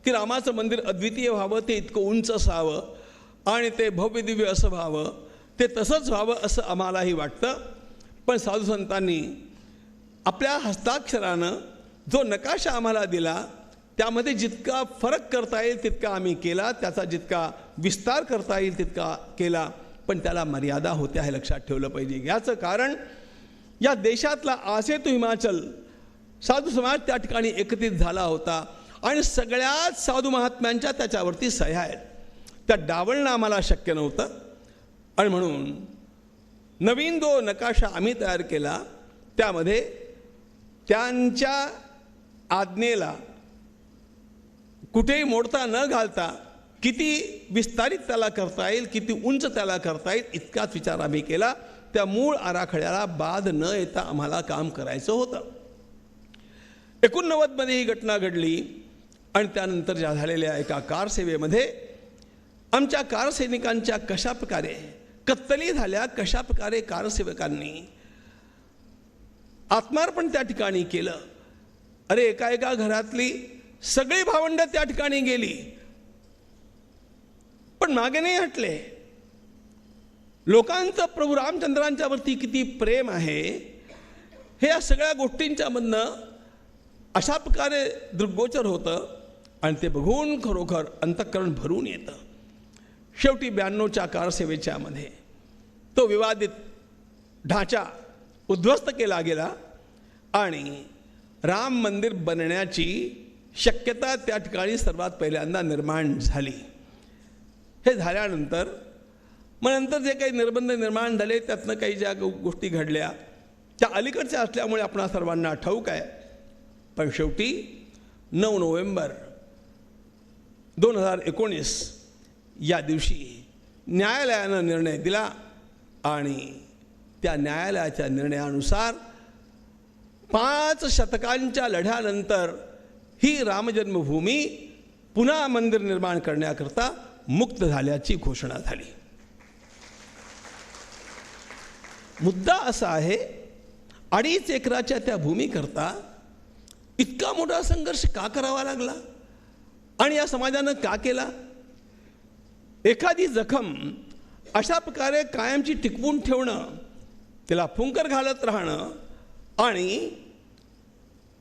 की रामाचं मंदिर अद्वितीय व्हावं, ते इतकं उंच असावं आणि ते भव्य दिव्य असं व्हावं, ते तसंच व्हावं असं आम्हालाही वाटतं. पण साधू संतांनी आपल्या हस्ताक्षरानं जो नकाशा आम्हाला दिला, त्यामध्ये जितका फरक करता येईल तितका आम्ही केला, त्याचा जितका विस्तार करता येईल तितका केला, पण त्याला मर्यादा होत्या हे लक्षात ठेवलं पाहिजे. याचं कारण या देशातला आसेतू हिमाचल साधू समाज त्या ठिकाणी एकत्रित झाला होता आणि सगळ्याच साधू महात्म्यांच्या त्याच्यावरती सह्या आहेत. त्या डावलणं आम्हाला शक्य नव्हतं आणि म्हणून नवीन जो नकाशा आम्ही तयार केला, त्यामध्ये त्यांच्या आज्ञेला कुठेही मोडता न घालता किती विस्तारित त्याला करता येईल, किती उंच त्याला करता येईल, इतकाच विचार आम्ही केला. त्या मूळ आराखड्याला बाध न येता आम्हाला काम करायचं होतं. 89मध्ये ही घटना घडली आणि त्यानंतर ज्या झालेल्या एका कारसेवेमध्ये आमच्या कारसैनिकांच्या कशाप्रकारे कत्तली झाल्या, कशाप्रकारे कारसेवकांनी आत्मार्पण त्या ठिकाणी केलं. अरे एका एका घरातली सगळी भावंड त्या ठिकाणी गेली, पण मागे नाही हटले. लोकांचं प्रभू रामचंद्रांच्या वरती किती प्रेम आहे हे या सगळ्या गोष्टींच्या मधनं अशा प्रकारे दृग्गोचर होतं आणि ते बघून खरोखर अंतःकरण भरून येतं. शेवटी 92च्या कारसेवेच्या मध्ये तो विवादित ढाचा उद्ध्वस्त केला गेला आणि राम मंदिर बनण्याची शक्यता त्या ठिकाणी सर्वात पहिल्यांदा निर्माण झाली. हे झाल्यानंतर मग नंतर जे काही निर्बंध निर्माण झाले, त्यातनं काही ज्या गोष्टी घडल्या त्या अलीकडच्या असल्यामुळे आपणा सर्वांना ठाऊक आहे. पण शेवटी 9 नोव्हेंबर 2019 या दिवशी न्यायालयानं निर्णय दिला आणि त्या न्यायालयाच्या निर्णयानुसार 5 शतकांच्या लढ्यानंतर ही रामजन्मभूमी पुन्हा मंदिर निर्माण करण्याकरता मुक्त झाल्याची घोषणा झाली. मुद्दा असा आहे, 2.5 एकराच्या त्या भूमीकरता इतका मोठा संघर्ष का करावा लागला आणि या समाजानं का केला? एखादी जखम अशा प्रकारे कायमची टिकवून ठेवणं, त्याला फुंकर घालत राहणं आणि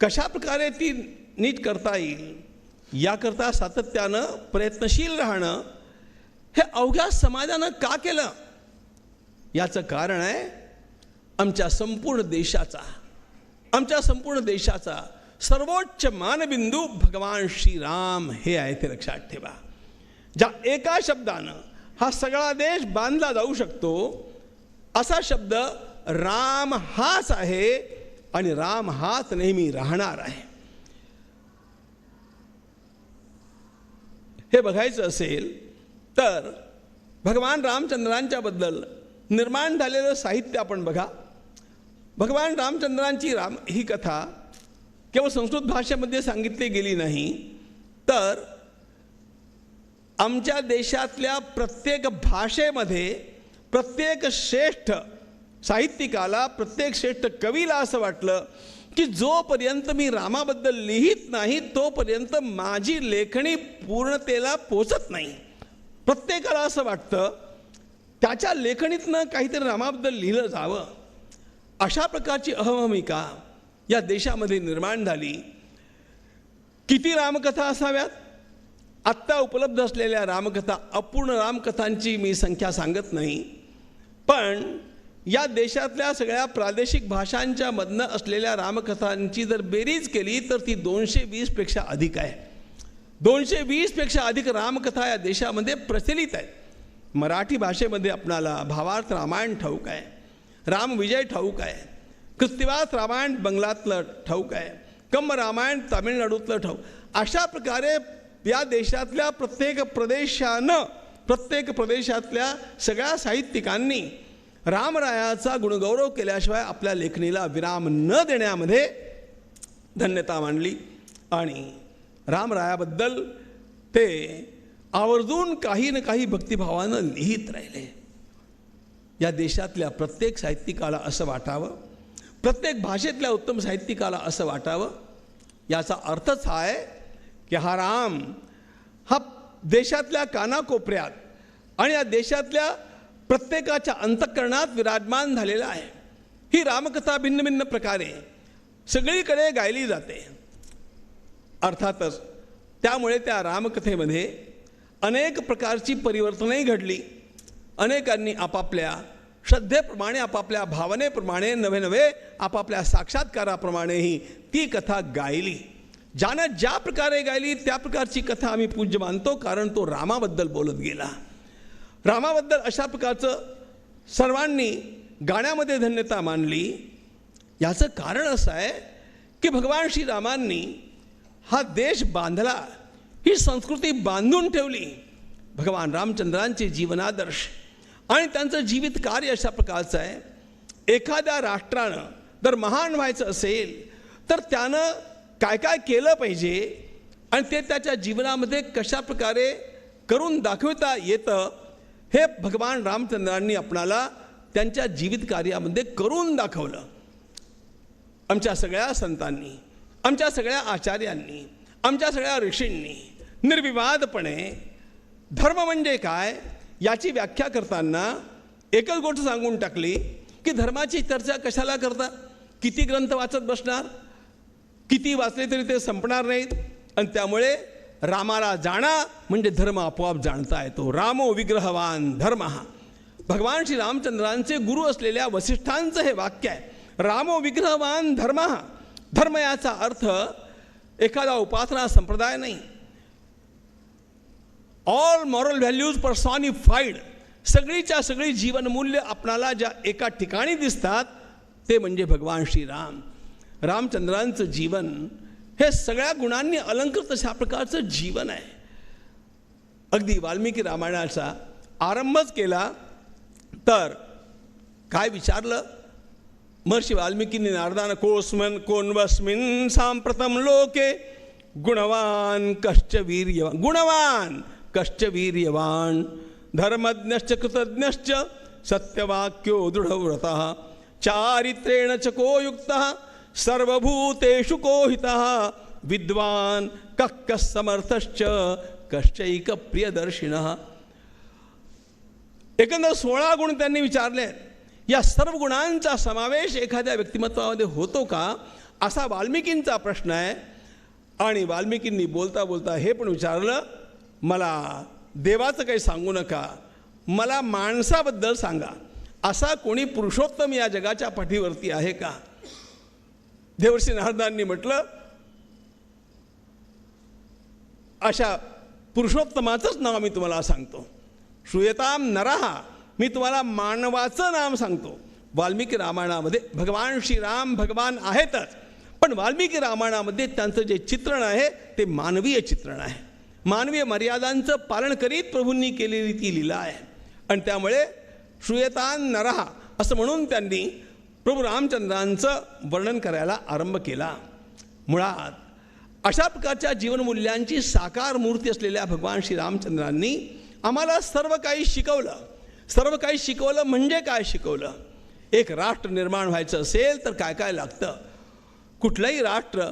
कशा प्रकारे ती नीट करता येईल याकरता सातत्यानं प्रयत्नशील राहणं, हे अवघ्या समाजानं का केलं? याचं कारण आहे आमच्या संपूर्ण देशाचा सर्वोच्च मानबिंदू भगवान श्रीराम हे आहे, ते लक्षात ठेवा. ज्या एका शब्दानं हा सगळा देश बांधला जाऊ शकतो असा शब्द राम हाच आहे आणि राम हाच नेहमी राहणार आहे. हे बघायचं असेल तर भगवान रामचंद्रांच्या बद्दल निर्माण झालेलं साहित्य आपण बघा. भगवान रामचंद्रांची ही कथा केवळ संस्कृत भाषेमध्ये सांगितली गेली नाही, तर आमच्या देशातल्या प्रत्येक भाषेमध्ये प्रत्येक श्रेष्ठ साहित्यिकाला, प्रत्येक श्रेष्ठ कवीला असं वाटलं की जोपर्यंत मी रामाबद्दल लिहित नाही तोपर्यंत माझी लेखणी पूर्णतेला पोचत नाही. प्रत्येकाला असं वाटतं त्याच्या लेखणीतनं काहीतरी रामाबद्दल लिहिलं जावं. अशा प्रकारची अहमभूमिका या देशामध्ये निर्माण झाली. किती रामकथा असाव्यात? आत्ता उपलब्ध असलेल्या रामकथा, अपूर्ण रामकथांची मी संख्या सांगत नाही, पण या देशातल्या सगळ्या प्रादेशिक भाषांच्या मधनं असलेल्या रामकथांची जर बेरीज केली तर ती 220पेक्षा अधिक आहे. 220पेक्षा अधिक रामकथा या देशामध्ये प्रचलित आहेत. मराठी भाषेमध्ये आपणाला भावार्थ रामायण ठाऊक आहे, रामविजय ठाऊक आहे, कृत्तिवास रामायण बंगलातलं ठाऊक आहे, कम्म रामायण तामिळनाडूतलं ठाऊक. अशा प्रकारे या देशातल्या प्रत्येक प्रदेशातल्या सगळ्या साहित्यिकांनी रामरायाचा गुणगौरव केल्याशिवाय आपल्या लेखणीला विराम न देण्यामध्ये धन्यता मानली. आणि रामरायाबद्दल ते आवर्जून काही ना काही भक्तिभावानं लिहित राहिले. या देशातल्या प्रत्येक साहित्यिकाला असं वाटावं, प्रत्येक भाषेतल्या उत्तम साहित्यिकाला असं वाटावं. याचा अर्थच हा आहे की हा राम हा देशातल्या कानाकोपऱ्यात आणि या देशातल्या प्रत्येकाच्या अंतःकरणात विराजमान झालेला आहे. ही रामकथा भिन्न भिन्न प्रकारे सगळीकडे गायली जाते. अर्थातच त्यामुळे त्या रामकथेमध्ये अनेक प्रकारची परिवर्तनही घडली. अनेकांनी आपापल्या श्रद्धेप्रमाणे, आपापल्या भावनेप्रमाणे, नवे नवे आपापल्या साक्षात्काराप्रमाणेही ती कथा गायली. ज्यानं ज्या प्रकारे गायली त्या प्रकारची कथा आम्ही पूज्य मानतो, कारण तो रामाबद्दल बोलत गेला. रामाबद्दल अशा प्रकारचं सर्वांनी गाण्यामध्ये धन्यता मानली. याचं कारण असं आहे की भगवान श्रीरामांनी हा देश बांधला, ही संस्कृती बांधून ठेवली. भगवान रामचंद्रांचे जीवनादर्श आणि त्यांचं जीवित कार्य अशा प्रकारचं आहे. एखाद्या राष्ट्रानं जर महान व्हायचं असेल तर त्यानं काय काय केलं पाहिजे आणि ते त्याच्या जीवनामध्ये कशा प्रकारे करून दाखवता येतं हे भगवान रामचंद्रांनी आपणाला त्यांच्या जीवित कार्यामध्ये करून दाखवलं. आमच्या सगळ्या संतांनी, आमच्या सगळ्या आचार्यांनी, आमच्या सगळ्या ऋषींनी निर्विवादपणे धर्म म्हणजे काय याची व्याख्या करताना एकच गोष्ट सांगून टाकली की धर्माची चर्चा कशाला करता, किती ग्रंथ वाचत बसणार, किती वाचले तरी ते संपणार नाहीत. आणि त्यामुळे रामाला जाणा म्हणजे धर्म आपोआप जाणता येतो. रामो विग्रहवान धर्म. भगवान श्री रामचंद्रांचे गुरु असलेल्या वसिष्ठांचं हे वाक्य आहे, रामो विग्रहवान धर्म. धर्म याचा अर्थ एखादा उपासना संप्रदाय नाही. ऑल मॉरल व्हॅल्यूज पर्सॉनिफाईड, सगळीच्या सगळी जीवनमूल्य आपणाला ज्या एका ठिकाणी दिसतात ते म्हणजे भगवान श्रीराम. रामचंद्रांचं जीवन हे सगळ्या गुणांनी अलंकृत अशा प्रकारचं जीवन आहे. अगदी वाल्मिकी रामायणाचा आरंभच केला तर काय विचारलं महर्षी वाल्मिकींनी नारदानं, कोस्मन कोन्वस्मिन् सांप्रतम लोके गुणवान कश्च वीर्यवान. गुणवान कश्च वीर्यवान धर्मज्ञश्च कृतज्ञश्च सत्यवाक्यो दृढव्रतः चारित्रेण च को युक्तः सर्वभूतेषु को हितः विद्वान कः समर्थश्च कश्चैक प्रियदर्शिनः. एकंदर 16 गुण त्यांनी विचारले. या सर्व गुणांचा समावेश एखाद्या व्यक्तिमत्वामध्ये होतो का असा वाल्मिकींचा प्रश्न आहे. आणि वाल्मिकींनी बोलता बोलता हे पण विचारलं, मला देवाचं काही सांगू नका, मला माणसाबद्दल सांगा. असा कोणी पुरुषोत्तम या जगाच्या पाठीवरती आहे का? देवर्षी नारदांनी म्हटलं, अशा पुरुषोत्तमाचंच नाव मी तुम्हाला सांगतो. श्रूयताम नरः, मी तुम्हाला मानवाचं नाम सांगतो. वाल्मिकी रामायणामध्ये भगवान श्रीराम भगवान आहेतच, पण वाल्मिकी रामायणामध्ये त्यांचं जे चित्रण आहे ते मानवीय चित्रण आहे. मानवीय मर्यादांचं पालन करीत प्रभूंनी केलेली ती लीला आहे. आणि त्यामुळे श्रूयतान नरः असं म्हणून त्यांनी प्रभू रामचंद्रांचं वर्णन करायला आरंभ केला. मुळात अशा प्रकारच्या जीवनमूल्यांची साकार मूर्ती असलेल्या भगवान श्रीरामचंद्रांनी आम्हाला सर्व काही शिकवलं. सर्व काही शिकवलं म्हणजे काय शिकवलं? एक राष्ट्र निर्माण व्हायचं असेल तर काय काय लागतं? कुठलंही राष्ट्र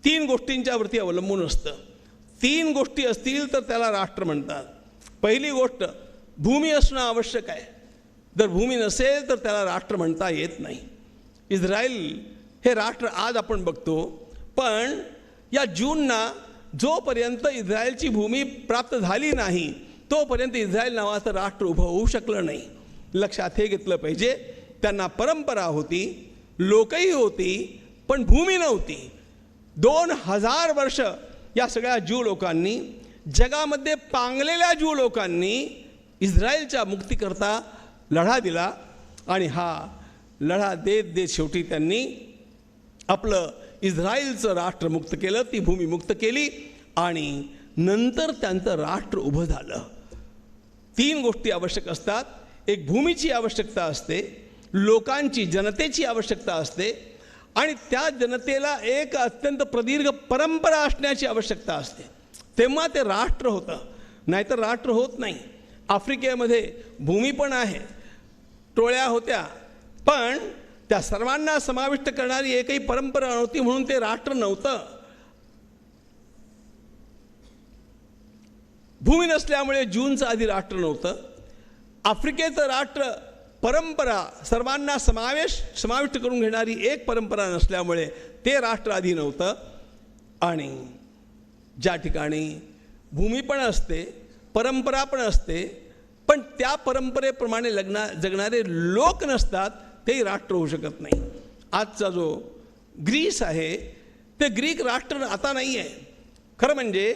3 गोष्टींच्या वरती अवलंबून असतं. 3 गोष्टी असतील तर त्याला राष्ट्र म्हणतात. पहिली गोष्ट, भूमी असणं आवश्यक आहे. जर भूमी नसेल तर त्याला राष्ट्र म्हणता येत नाही. इस्रायल हे राष्ट्र आज आपण बघतो, पण या जूनना जोपर्यंत इस्रायलची भूमी प्राप्त झाली नाही तोपर्यंत इस्रायल नावाचं राष्ट्र उभं होऊ शकलं नाही. लक्षात हे घेतलं पाहिजे. त्यांना परंपरा होती, लोकही होती, पण भूमी नव्हती. 2000 वर्ष या सगळ्या ज्यू लोकांनी, जगामध्ये पांगलेल्या ज्यू लोकांनी इस्रायलच्या मुक्तीकरता लढा दिला. आणि हा लढा देत देत शेवटी त्यांनी आपलं इस्रायलचं राष्ट्र मुक्त केलं, ती भूमी मुक्त केली आणि नंतर त्यांचं राष्ट्र उभं झालं. 3 गोष्टी आवश्यक असतात. एक भूमीची आवश्यकता असते, लोकांची, जनतेची आवश्यकता असते आणि त्या जनतेला एक अत्यंत प्रदीर्घ परंपरा असण्याची आवश्यकता असते. तेव्हा ते राष्ट्र होतं, नाहीतर राष्ट्र होत नाही. आफ्रिकेमध्ये भूमी पण आहे, टोळ्या होत्या, पण त्या सर्वांना समाविष्ट करणारी एकही परंपरा नव्हती, म्हणून ते राष्ट्र नव्हतं. भूमी नसल्यामुळे ज्यूंचं आधी राष्ट्र नव्हतं. आफ्रिकेचं राष्ट्र परंपरा, सर्वांना समाविष्ट करून घेणारी एक परंपरा नसल्यामुळे ते राष्ट्र आधी नव्हतं. आणि ज्या ठिकाणी भूमी पण असते, परंपरा पण असते, पण त्या परंपरेप्रमाणे जगणारे लोक नसतात, तेही राष्ट्र होऊ शकत नाही. आजचा जो ग्रीस आहे ते ग्रीक राष्ट्र आता नाही आहे. खरं म्हणजे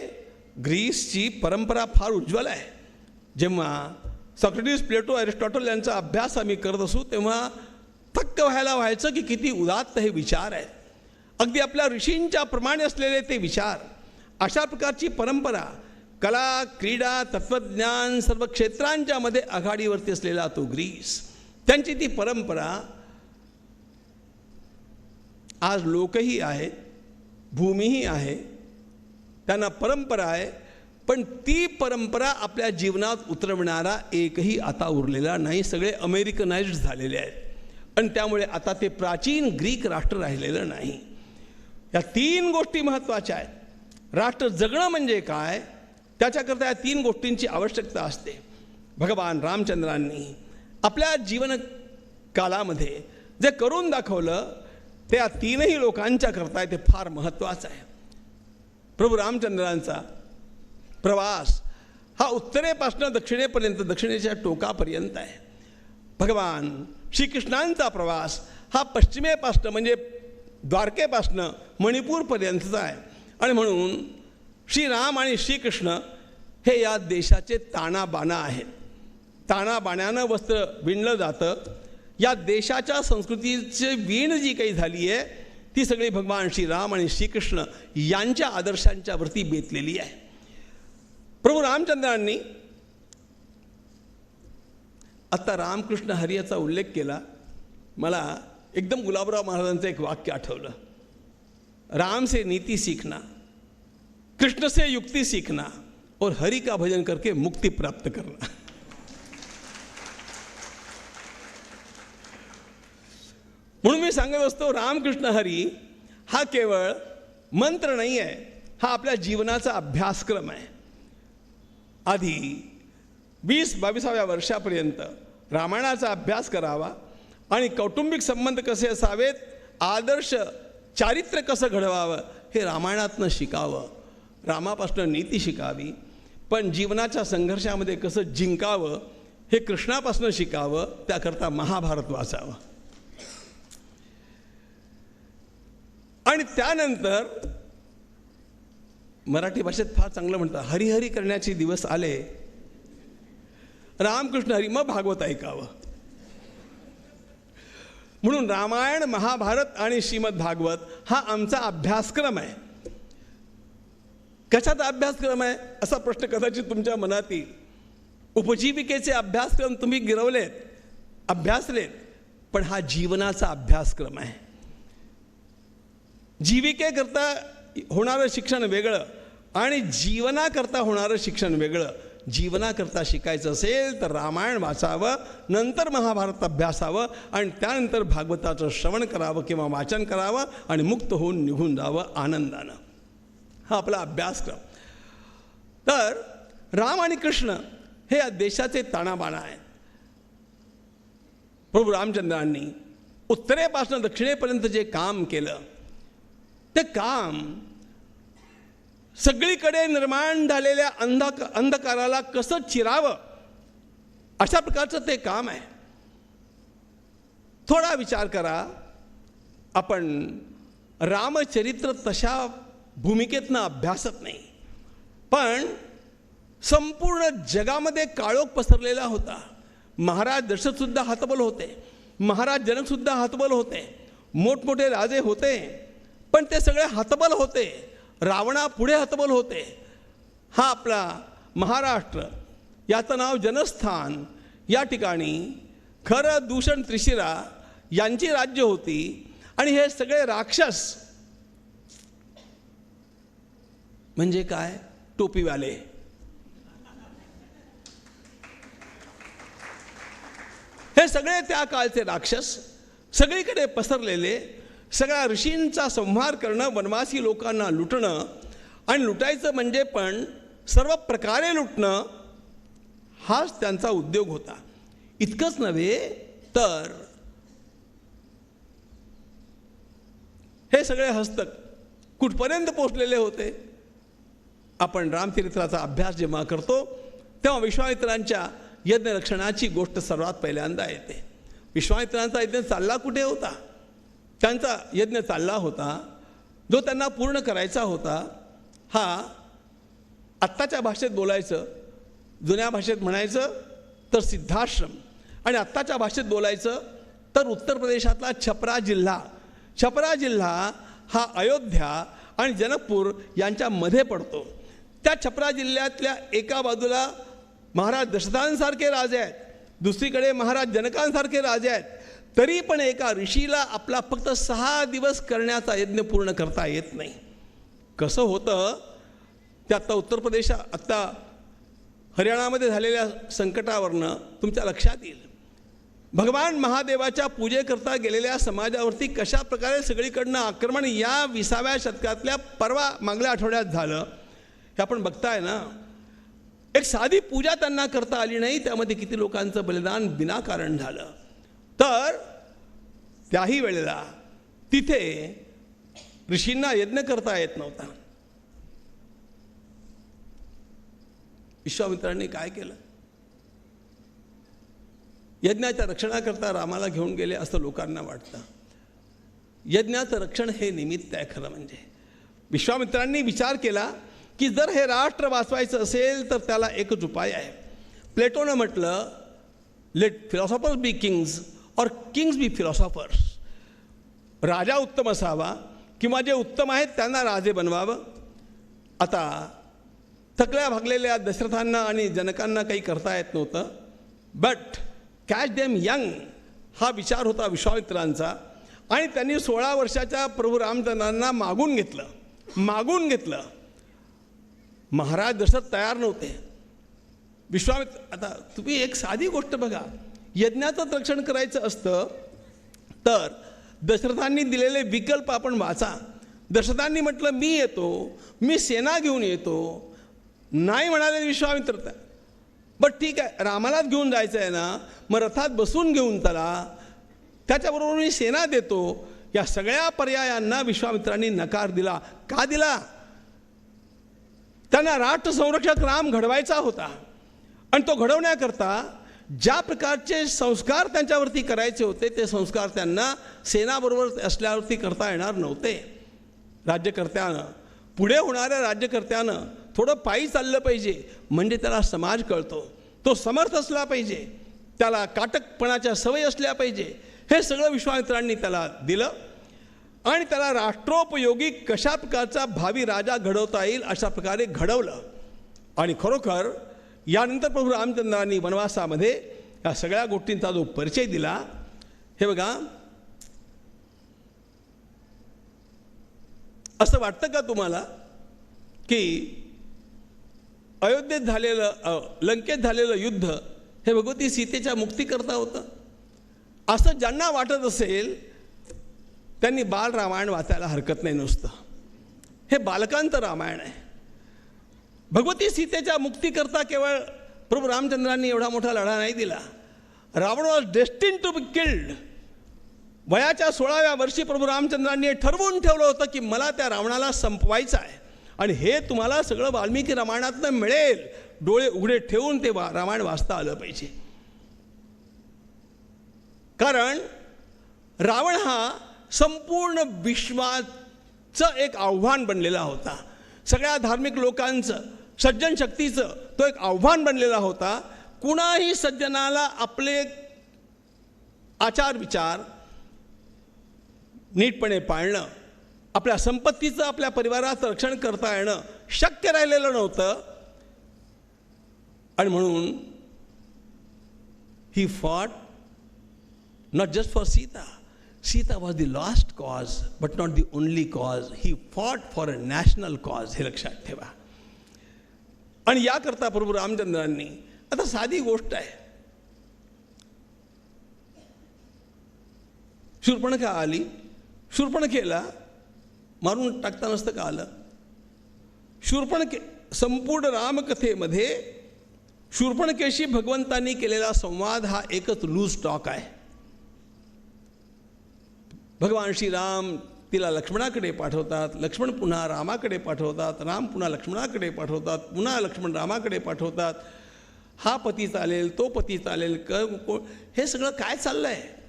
ग्रीसची परंपरा फार उज्ज्वल आहे. जेव्हा सॉक्रेटिस, प्लेटो, अरिस्टॉटल यांचा अभ्यास आम्ही करत असू तेव्हा थक्क व्हायचं की किती उदात्त हे विचार आहेत. अगदी आपल्या ऋषींच्या प्रमाणे असलेले ते विचार, अशा प्रकारची परंपरा, कला, क्रीडा, तत्त्वज्ञान सर्व क्षेत्रांच्या मध्ये आघाडीवरती असलेला तो ग्रीस, त्यांची ती परंपरा. आज लोकही आहेत, भूमीही आहे, त्यांना परंपरा आहे, पण ती परंपरा आपल्या जीवनात उतरवणारा एकही आता उरलेला नाही. सगळे अमेरिकनाइज्ड झालेले आहेत आणि त्यामुळे आता ते प्राचीन ग्रीक राष्ट्र राहिलेलं नाही. या 3 गोष्टी महत्त्वाच्या आहेत. राष्ट्र जगणं म्हणजे काय, त्याच्याकरता या 3 गोष्टींची आवश्यकता असते. भगवान रामचंद्रांनी आपल्या जीवन कालामध्ये जे करून दाखवलं ते या 3ही लोकांच्या करता ते फार महत्त्वाचं आहे. प्रभू रामचंद्रांचा प्रवास हा उत्तरेपासून दक्षिणेपर्यंत, दक्षिणेच्या टोकापर्यंत आहे. भगवान श्रीकृष्णांचा प्रवास हा पश्चिमेपासून म्हणजे द्वारकेपासून मणिपूरपर्यंतचा आहे. आणि म्हणून श्रीराम आणि श्रीकृष्ण हे या देशाचे ताणाबाणा आहेत. ताणाबाण्यानं वस्त्र विणलं जातं. या देशाच्या संस्कृतीची वीण जी काही झाली आहे ती सगळी भगवान श्रीराम आणि श्रीकृष्ण यांच्या आदर्शांच्या वरती बेतलेली आहे. प्रभू रामचंद्रांनी आत्ता रामकृष्ण हरी याचा उल्लेख केला. मला एकदम गुलाबराव महाराजांचं एक वाक्य आठवलं. राम से नीति सीखना, कृष्ण से युक्ति सीखना और हरि का भजन करके मुक्ति प्राप्त करना. म्हणून मी सांगत असतो रामकृष्ण हरी हा केवळ मंत्र नाही आहे, हा आपल्या जीवनाचा अभ्यासक्रम आहे. आधी 20-22व्या वर्षापर्यंत रामायणाचा अभ्यास करावा आणि कौटुंबिक संबंध कसे असावेत, आदर्श चारित्र्य कसं घडवावं हे रामायणातनं शिकावं. रामापासून नीती शिकावी, पण जीवनाच्या संघर्षामध्ये कसं जिंकावं हे कृष्णापासून शिकावं. त्याकरता महाभारत वाचावं. आणि त्यानंतर मराठी भाषेत फार चांगलं म्हणतात, हरिहरी करण्याचे दिवस आले, रामकृष्ण हरी, मग भागवत ऐकावं. म्हणून रामायण, महाभारत आणि श्रीमद भागवत हा आमचा अभ्यासक्रम आहे. कशाचा अभ्यासक्रम आहे असा प्रश्न कदाचित तुमच्या मनात येईल. उपजीविकेचे अभ्यासक्रम तुम्ही गिरवलेत, अभ्यासलेत, पण हा जीवनाचा अभ्यासक्रम आहे. जीविकेकरता होणारं शिक्षण वेगळं आणि जीवनाकरता होणारं शिक्षण वेगळं. जीवनाकरता शिकायचं असेल तर रामायण वाचावं, नंतर महाभारत अभ्यासावं आणि त्यानंतर भागवताचं श्रवण करावं किंवा वाचन करावं आणि मुक्त होऊन निघून जावं आनंदानं. हा आपला अभ्यासक्रम. तर राम आणि कृष्ण हे या देशाचे ताणाबाणा आहेत. प्रभू रामचंद्रांनी उत्तरेपासून दक्षिणेपर्यंत जे काम केलं ते काम सगळीकडे निर्माण झालेल्या अंधकाराला कसं चिरावं अशा प्रकारचं ते काम आहे. थोडा विचार करा, आपण रामचरित्र तशा भूमिकेतनं अभ्यासत नाही, पण संपूर्ण जगामध्ये काळोख पसरलेला होता. महाराज दशरथसुद्धा हतबल होते, महाराज जनकसुद्धा हतबल होते, मोठमोठे राजे होते, पण ते सगळे हतबल होते, रावणापुढे हतबल होते. हा आपला महाराष्ट्र, याचं नाव जनस्थान, या ठिकाणी खरं दूषण त्रिशिरा यांची राज्य होती. आणि हे सगळे राक्षस म्हणजे काय, टोपीवाले. हे सगळे त्या काळचे राक्षस सगळीकडे पसरलेले, सगळ्या ऋषींचा संहार करणं, वनवासी लोकांना लुटणं, आणि लुटायचं म्हणजे पण सर्व प्रकारे लुटणं, हाच त्यांचा उद्योग होता. इतकंच नव्हे तर हे सगळे हस्तक कुठपर्यंत पोचलेले होते. आपण रामचरित्राचा अभ्यास जेव्हा करतो तेव्हा विश्वामित्रांच्या यज्ञरक्षणाची गोष्ट सर्वात पहिल्यांदा येते. विश्वामित्रांचा यज्ञ चालला कुठे होता? त्यांचा यज्ञ चालला होता जो त्यांना पूर्ण करायचा होता. हा आत्ताच्या भाषेत बोलायचं, जुन्या भाषेत म्हणायचं तर सिद्धाश्रम, आणि आत्ताच्या भाषेत बोलायचं तर उत्तर प्रदेशातला छपरा जिल्हा. छपरा जिल्हा हा अयोध्या आणि जनकपूर यांच्यामध्ये पडतो. त्या छपरा जिल्ह्यातल्या एका बाजूला महाराज दशरथांसारखे राजे आहेत, दुसरीकडे महाराज जनकांसारखे राजे आहेत. तरी पण एका ऋषीला आपला फक्त 6 दिवस करण्याचा यज्ञ पूर्ण करता येत नाही. कसं होतं ते आत्ता उत्तर प्रदेश, आत्ता हरियाणामध्ये झालेल्या संकटावरनं तुमच्या लक्षात येईल. भगवान महादेवाच्या पूजेकरता गेलेल्या समाजावरती कशा प्रकारे सगळीकडनं आक्रमण या 20व्या शतकातल्या परवा मागल्या आठवड्यात झालं हे आपण बघताय ना. एक साधी पूजा त्यांना करता आली नाही, त्यामध्ये किती लोकांचं बलिदान विनाकारण झालं. तर त्याही वेळेला तिथे ऋषींना यज्ञ करता येत नव्हता. विश्वामित्रांनी काय केलं? यज्ञाच्या रक्षणाकरता रामाला घेऊन गेले असं लोकांना वाटतं. यज्ञाचं रक्षण हे निमित्त आहे खरं म्हणजे. विश्वामित्रांनी विचार केला की जर हे राष्ट्र वाचवायचं असेल तर त्याला एकच उपाय आहे. प्लेटोनं म्हटलं, लेट फिलॉसॉफर्स बी किंग्स और किंग्स बी फिलॉसॉफर्स. राजा उत्तम असावा किंवा जे उत्तम आहेत त्यांना राजे बनवावं. आता थकल्या भागलेल्या दशरथांना आणि जनकांना काही करता येत नव्हतं, बट कॅच देम यंग हा विचार होता विश्वामित्रांचा. आणि त्यांनी 16 वर्षाच्या प्रभू रामचंद्रांना मागून घेतलं. महाराज दशरथ तयार नव्हते. विश्वामित्र, आता तुम्ही एक साधी गोष्ट बघा, यज्ञाचं रक्षण करायचं असतं तर दशरथांनी दिलेले विकल्प आपण वाचा. दशरथांनी म्हटलं मी येतो, मी सेना घेऊन येतो. नाही म्हणाले विश्वामित्र, बट ठीक आहे रामालाच घेऊन जायचं आहे ना, मग रथात बसून घेऊन चला, त्याच्याबरोबर मी सेना देतो. या सगळ्या पर्यायांना विश्वामित्रांनी नकार दिला. का दिला? त्यांना राष्ट्रसंरक्षक राम घडवायचा होता, आणि तो घडवण्याकरता ज्या प्रकारचे संस्कार त्यांच्यावरती करायचे होते ते संस्कार त्यांना सेनाबरोबर असल्यावरती करता येणार नव्हते. राज्यकर्त्यानं, पुढे होणाऱ्या राज्यकर्त्यानं थोडं पायी चाललं पाहिजे, म्हणजे त्याला समाज कळतो. तो समर्थ असला पाहिजे, त्याला काटकपणाच्या सवयी असल्या पाहिजे. हे सगळं विश्वामित्रांनी त्याला दिलं, आणि त्याला राष्ट्रोपयोगी कशा प्रकारचा भावी राजा घडवता येईल अशा प्रकारे घडवलं. आणि खरोखर यानंतर प्रभू रामचंद्रांनी वनवासामध्ये या सगळ्या गोष्टींचा जो परिचय दिला, हे बघा, असं वाटतं का तुम्हाला की अयोध्येत झालेलं, लंकेत झालेलं युद्ध हे भगवती सीतेच्या मुक्तीकरता होतं? असं ज्यांना वाटत असेल त्यांनी बाल रामायण वाचायला हरकत नाही. नुसतं हे बालकांचं रामायण आहे. भगवती सीतेच्या मुक्तीकरता केवळ प्रभू रामचंद्रांनी एवढा मोठा लढा नाही दिला. Ravan was destined to be killed. वयाच्या 16व्या वर्षी प्रभू रामचंद्रांनी ठरवून ठेवलं होतं की मला त्या रावणाला संपवायचं आहे, आणि हे तुम्हाला सगळं वाल्मिकी रामायणातनं मिळेल. डोळे उघडे ठेवून ते रामायण वाचता आलं पाहिजे. कारण रावण हा संपूर्ण विश्वाचं एक आव्हान बनलेला होता. सगळ्या धार्मिक लोकांचं, सज्जन शक्तीचं तो एक आव्हान बनलेला होता. कुणाही सज्जनाला आपले आचार विचार नीटपणे पाळणं, आपल्या संपत्तीचं, आपल्या परिवाराचं रक्षण करता येणं शक्य राहिलेलं नव्हतं. आणि म्हणून he fought not just for Sita. Sita was the last cause but not the only cause. He fought for a national cause, हे लक्षात ठेवा. आणि याकरता प्रभू रामचंद्रांनी, आता साधी गोष्ट आहे, शूर्पणखा आली, शूर्पणखेला मारून टाकता नसतं का आलं? शूर्पणखे, संपूर्ण रामकथेमध्ये शूर्पणखेशी भगवंतांनी केलेला संवाद हा एकच लूज टॉक आहे. भगवान श्रीराम तिला लक्ष्मणाकडे पाठवतात, लक्ष्मण पुन्हा रामाकडे पाठवतात, राम पुन्हा लक्ष्मणाकडे पाठवतात, पुन्हा लक्ष्मण रामाकडे पाठवतात. हा पती चालेल, तो पती चालेल, हे सगळं काय चाललं आहे?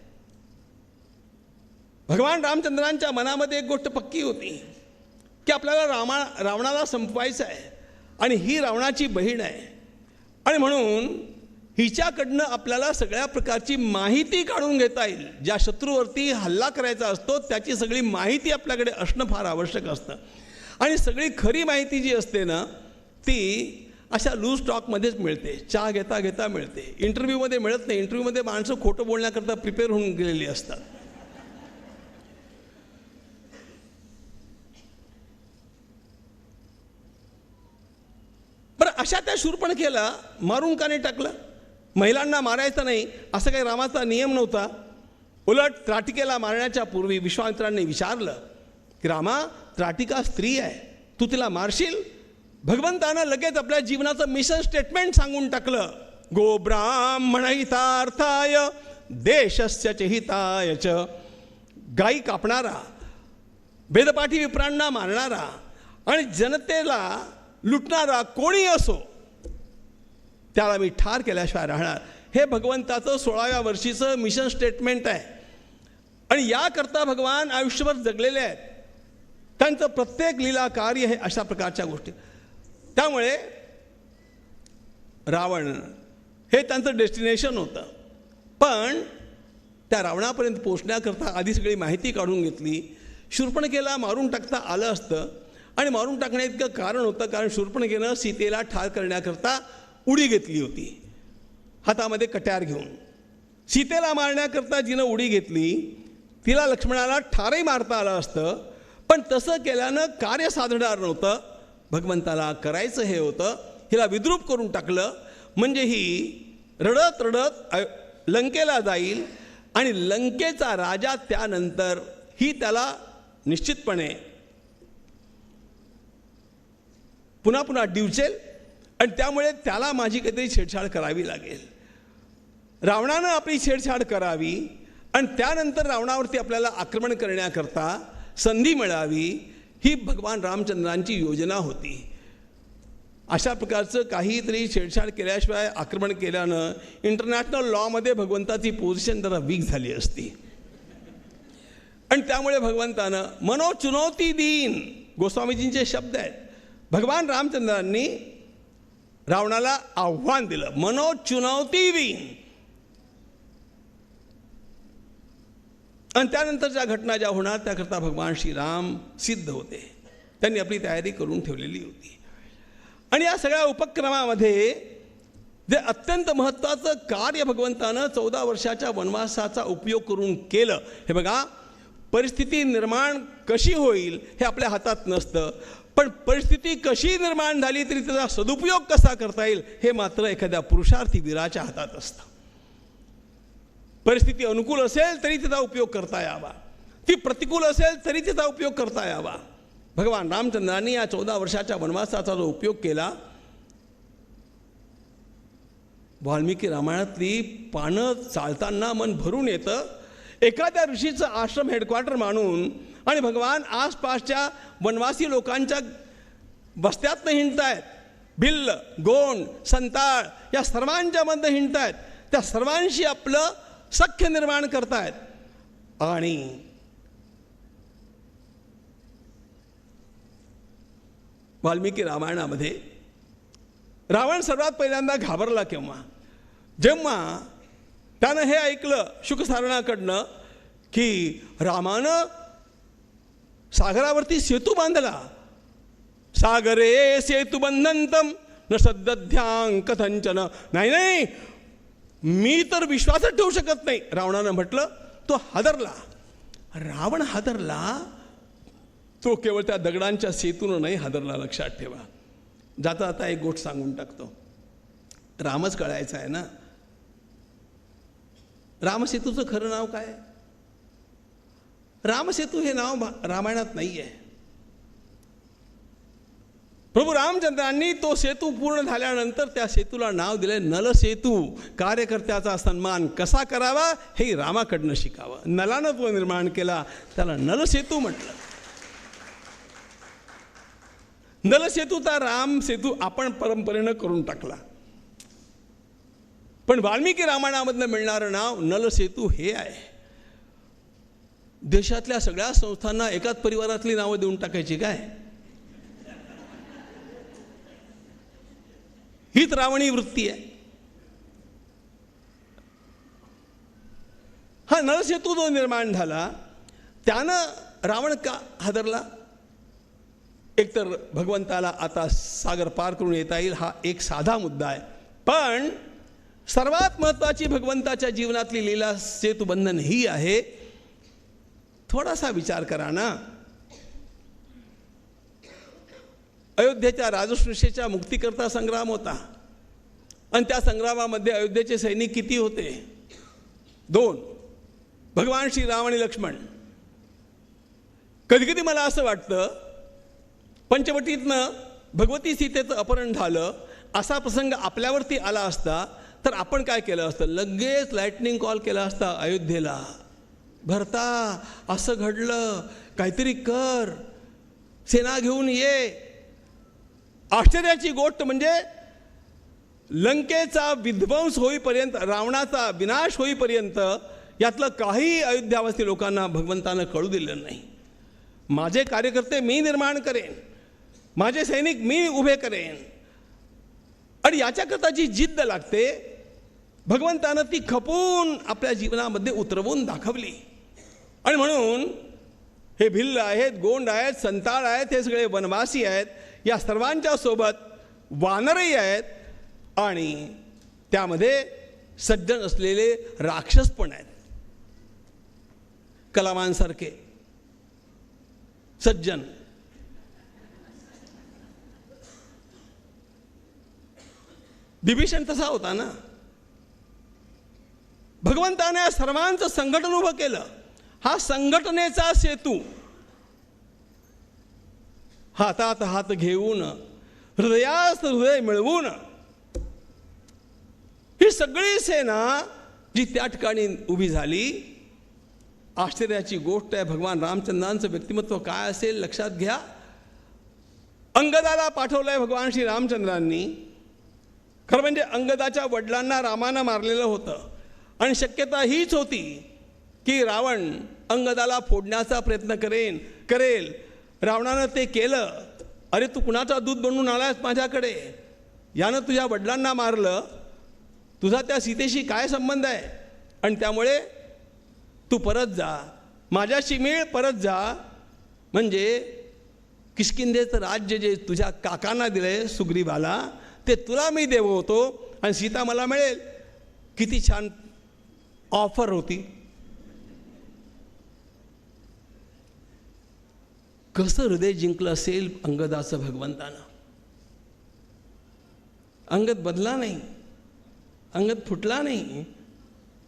भगवान रामचंद्रांच्या मनामध्ये एक गोष्ट पक्की होती की आपल्याला रावणाला संपवायचं आहे आणि ही रावणाची बहीण आहे. आणि म्हणून हिच्याकडनं आपल्याला सगळ्या प्रकारची माहिती काढून घेता येईल. ज्या शत्रूवरती हल्ला करायचा असतो त्याची सगळी माहिती आपल्याकडे असणं फार आवश्यक असतं. आणि सगळी खरी माहिती जी असते ना, ती अशा लूज टॉकमध्येच मिळते, चहा घेता घेता मिळते. इंटरव्ह्यूमध्ये मिळत नाही. इंटरव्ह्यूमध्ये माणसं खोटं बोलण्याकरता प्रिपेअर होऊन गेलेली असतात. बरं, अशा त्या शूर्पणखेला मारून का नाही टाकलं? महिलांना मारायचं नाही असं काही रामाचा नियम नव्हता. उलट त्राटिकेला मारण्याच्या पूर्वी विश्वामित्रांनी विचारलं की रामा, त्राटिका स्त्री आहे, तू तिला मारशील? भगवंतानं लगेच आपल्या जीवनाचं मिशन स्टेटमेंट सांगून टाकलं. गो ब्राह्मण हितार्थाय देशस्य च हिताय च. गाई कापणारा, वेदपाठी विप्रांना मारणारा आणि जनतेला लुटणारा कोणी असो त्याला मी ठार केल्याशिवाय राहणार. हे भगवंताचं 16व्या वर्षीचं मिशन स्टेटमेंट आहे. आणि याकरता भगवान आयुष्यभर जगलेले आहेत. त्यांचं प्रत्येक लीला कार्य हे अशा प्रकारच्या गोष्टी. त्यामुळे रावण हे त्यांचं डेस्टिनेशन होतं. पण त्या रावणापर्यंत पोचण्याकरता आधी सगळी माहिती काढून घेतली. शूर्पणखेला मारून टाकता आलं असतं. आणि मारून टाकण्या इतकं कारण होतं, कारण शूर्पणखेनं सीतेला ठार करण्याकरता उडी घेतली होती, हातामध्ये कट्यार घेऊन. सीतेला मारण्याकरता जिनं उडी घेतली, तिला लक्ष्मणाला ठारही मारता आलं असतं. पण तसं केल्यानं कार्य साधणार नव्हतं. भगवंताला करायचं हे होतं, हिला विद्रूप करून टाकलं. म्हणजे ही रडत रडत लंकेला जाईल आणि लंकेचा राजा त्यानंतर ही त्याला निश्चितपणे पुन्हा पुन्हा डिवचेल. आणि त्यामुळे त्याला माझी काहीतरी छेडछाड करावी लागेल. रावणानं आपली छेडछाड करावी आणि त्यानंतर रावणावरती आपल्याला आक्रमण करण्याकरता संधी मिळावी, ही भगवान रामचंद्रांची योजना होती. अशा प्रकारचं काहीतरी छेडछाड केल्याशिवाय आक्रमण केल्यानं इंटरनॅशनल लॉमध्ये भगवंताची पोझिशन जरा वीक झाली असती. आणि त्यामुळे भगवंतानं मनोचुनौती दीन, गोस्वामीजींचे शब्द आहेत. भगवान रामचंद्रांनी रावणाला आव्हान दिलं, मनोचुनौती दीन. आणि त्यानंतर ज्या घटना ज्या होणार त्याकरता भगवान श्रीराम सिद्ध होते. त्यांनी आपली तयारी करून ठेवलेली होती. आणि या सगळ्या उपक्रमामध्ये जे अत्यंत महत्त्वाचं कार्य भगवंतानं 14 वर्षाच्या वनवासाचा उपयोग करून केलं, हे बघा, परिस्थिती निर्माण कशी होईल हे आपल्या हातात नसतं. पण परिस्थिती कशी निर्माण झाली तरी त्याचा सदुपयोग कसा करता येईल हे मात्र एखाद्या पुरुषार्थी वीराच्या हातात असतं. परिस्थिती अनुकूल असेल तरी त्याचा उपयोग करता यावा, ती प्रतिकूल असेल तरी त्याचा उपयोग करता यावा. भगवान रामचंद्रांनी या 14 वर्षाच्या वनवासाचा जो उपयोग केला, वाल्मिकी रामायणातली पानं चालताना मन भरून येतं. एखाद्या ऋषीचं आश्रम हेडक्वार्टर मानून आणि भगवान आसपासच्या वनवासी लोकांच्या वस्त्यातनं हिंडतायत. भिल्ल, गोंड, संताळ या सर्वांच्या मध्ये हिंडतायत. त्या सर्वांशी आपलं सख्य निर्माण करतायत. आणि वाल्मिकी रामायणामध्ये रावण सर्वात पहिल्यांदा घाबरला जेव्हा त्यानं हे ऐकलं शुकसारणाकडनं की रामानं सागरावरती सेतू बांधला. सागरे सेतू बंधंतम न सद्दध्यां कथंचन. नाही, मी तर विश्वासच ठेवू शकत नाही, रावणानं म्हटलं. तो हादरला. रावण हादरला, तो केवळ त्या दगडांच्या सेतूनं नाही हादरला, लक्षात ठेवा. जाता आता एक गोष्ट सांगून टाकतो. रामच कळायचं आहे ना. रामसेतूचं खरं नाव काय? रामसेतू हे नाव रामायणात नाही आहे. प्रभू रामचंद्रांनी तो सेतू पूर्ण झाल्यानंतर त्या सेतूला नाव दिले नलसेतू. कार्यकर्त्याचा सन्मान कसा करावा हे रामाकडनं शिकावं. नलानं तो निर्माण केला, त्याला नलसेतू म्हटलं. नलसेतूचा राम सेतू आपण परंपरेनं करून टाकला. पण वाल्मिकी रामायणामधनं मिळणारं नाव नलसेतू हे आहे. देशातल्या सगळ्या संस्थांना एकाच परिवारातली नावं देऊन टाकायची काय? हीच रावणी वृत्ती आहे. हा नलसेतू जो निर्माण झाला त्यानं रावण का हादरला? एकतर भगवंताला आता सागर पार करून येता येईल हा एक साधा मुद्दा आहे. पण सर्वात महत्त्वाची भगवंताच्या जीवनातली लीला सेतुबंधन ही आहे. थोडासा विचार करा ना. अयोध्येच्या राजश्रेष्ठीच्या मुक्तीकरता संग्राम होता आणि त्या संग्रामामध्ये अयोध्येचे सैनिक किती होते? 2. भगवान श्रीराम आणि लक्ष्मण. कधी कधी मला असं वाटतं पंचवटीतनं भगवती सीतेचं अपहरण झालं असा प्रसंग आपल्यावरती आला असता तर आपण काय केलं असतं? लगेच लाइटनिंग कॉल केला असता अयोध्येला. भरता असं घडलं, काहीतरी कर, सेना घेऊन ये. आश्चर्याची गोष्ट म्हणजे लंकेचा विध्वंस होईपर्यंत, रावणाचा विनाश होईपर्यंत यातलं काही अयोध्यावासी लोकांना भगवंतानं कळू दिलं नाही. माझे कार्यकर्ते मी निर्माण करेन, माझे सैनिक मी उभे करेन. आणि याच्याकरता जी जिद्द लागते भगवंतानं ती खपून आपल्या जीवनामध्ये उतरवून दाखवली. आणि म्हणून हे भिल्ल आहेत, गोंड आहेत, संताळ आहेत, हे सगळे वनवासी आहेत. या सर्वांच्या सोबत वानरही आहेत आणि त्यामध्ये सज्जन असलेले राक्षस पण आहेत. कलावांसारखे सज्जन. विभीषण तसा होता ना. भगवंताने या सर्वांचं संघटन उभं केलं. हा संघटनेचा सेतू. हातात हात घेऊन, हृदयात हृदय मिळवून ही सगळी सेना जी त्या ठिकाणी उभी झाली. आश्चर्याची गोष्ट आहे, भगवान रामचंद्रांचं व्यक्तिमत्व काय असेल लक्षात घ्या. अंगदाला पाठवलंय भगवान श्री रामचंद्रांनी. खरं म्हणजे अंगदाच्या वडिलांना रामानं मारलेलं होतं आणि शक्यता हीच होती की रावण अंगदाला फोडण्याचा प्रयत्न करेल. रावणानं ते केलं. अरे तू कुणाचा दूध बनवून आलायस माझ्याकडे? यानं तुझ्या वडिलांना मारलं, तुझा त्या सीतेशी काय संबंध आहे? आणि त्यामुळे तू परत जा, माझ्याशी मिळ, परत जा. म्हणजे किष्किंधेचं राज्य जे तुझ्या काकांना दिलंय सुग्रीवाला ते तुला मी देवतो आणि सीता मला मिळेल. किती छान ऑफर होती. कसं हृदय जिंकलं असेल अंगदाचं भगवंतानं. अंगद बदला नाही, अंगद फुटला नाही.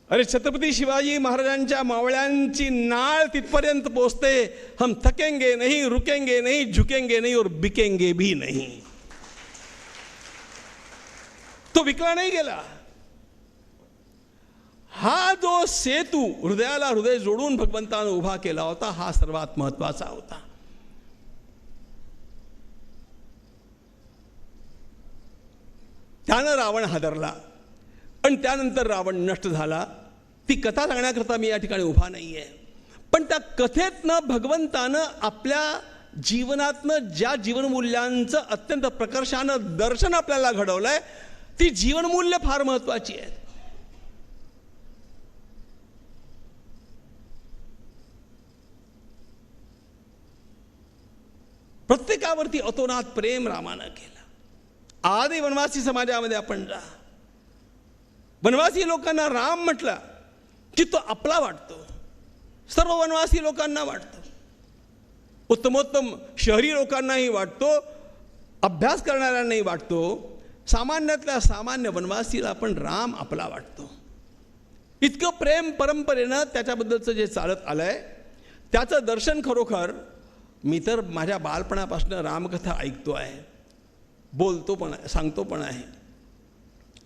अरे छत्रपती शिवाजी महाराजांच्या मावळ्यांची नाळ तिथपर्यंत पोचते. हम थकेंगे नहीं, रुकेंगे नहीं, झुकेंगे नहीं और बिकेंगे भी नहीं. तो विकला नाही गेला. हा जो सेतू हृदयाला हृदय जोडून भगवंतानं उभा केला होता हा सर्वात महत्वाचा होता. त्यानं रावण हादरला आणि त्यानंतर रावण नष्ट झाला. ती कथा सांगण्याकरता मी या ठिकाणी उभा नाही आहे. पण त्या कथेतनं भगवंतानं आपल्या जीवनातनं ज्या जीवनमूल्यांचं अत्यंत प्रकर्षानं दर्शन आपल्याला घडवलंय, ती जीवनमूल्य फार महत्वाची आहेत. प्रत्येकावरती अतोनात प्रेम रामानं केलं. आधी वनवासी समाजामध्ये आपण जा, वनवासी लोकांना राम म्हटलं की तो आपला वाटतो, सर्व वनवासी लोकांना वाटतो, उत्तमोत्तम शहरी लोकांनाही वाटतो, अभ्यास करणाऱ्यांनाही वाटतो, सामान्यातल्या सामान्य वनवासीला पण राम आपला वाटतो. इतकं प्रेम परंपरेनं त्याच्याबद्दलचं जे चालत आलंय त्याचं दर्शन खरोखर मी तर माझ्या बालपणापासून रामकथा ऐकतो आहे, बोलतो पण आहे, सांगतो पण आहे,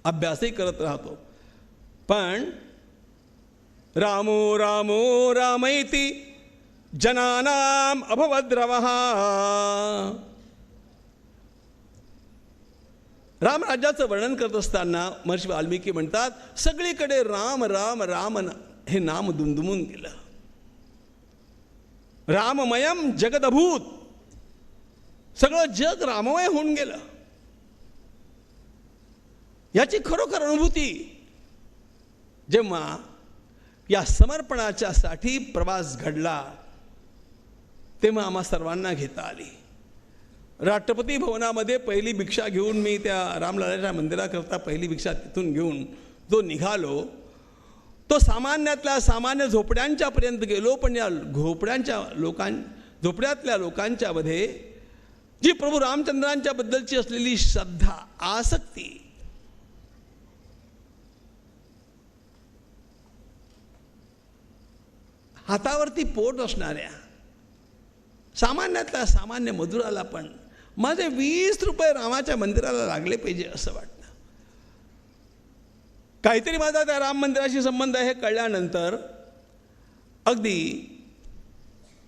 अभ्यासही करत राहतो. पण रामो रामो रामैति जनानाम अभवद्रवः. रामराज्याचं वर्णन करत असताना महर्षी वाल्मिकी म्हणतात, सगळीकडे राम राम राम हे नाम दुमदुमून गेलं. राममयम जगदभूत, सगळं जग राममय होऊन गेलं. याची खरोखर अनुभूती जेव्हा या समर्पणाच्या साठी प्रवास घडला तेव्हा आम्हा सर्वांना घेता आली. राष्ट्रपती भवनामध्ये पहिली भिक्षा घेऊन मी त्या रामलल्लाच्या मंदिराकरता पहिली भिक्षा तिथून घेऊन जो निघालो, तो सामान्यातल्या सामान्य झोपड्यांच्यापर्यंत गेलो. पण या झोपड्यातल्या लोकांच्यामध्ये जी प्रभू रामचंद्रांच्या बद्दलची असलेली श्रद्धा, आसक्ती, हातावरती पोट असणाऱ्या सामान्यातल्या सामान्य मजुराला पण माझे 20 रुपये रामाच्या मंदिराला लागले पाहिजे असं वाटतं. काहीतरी माझा त्या राम मंदिराशी संबंध आहे हे कळल्यानंतर अगदी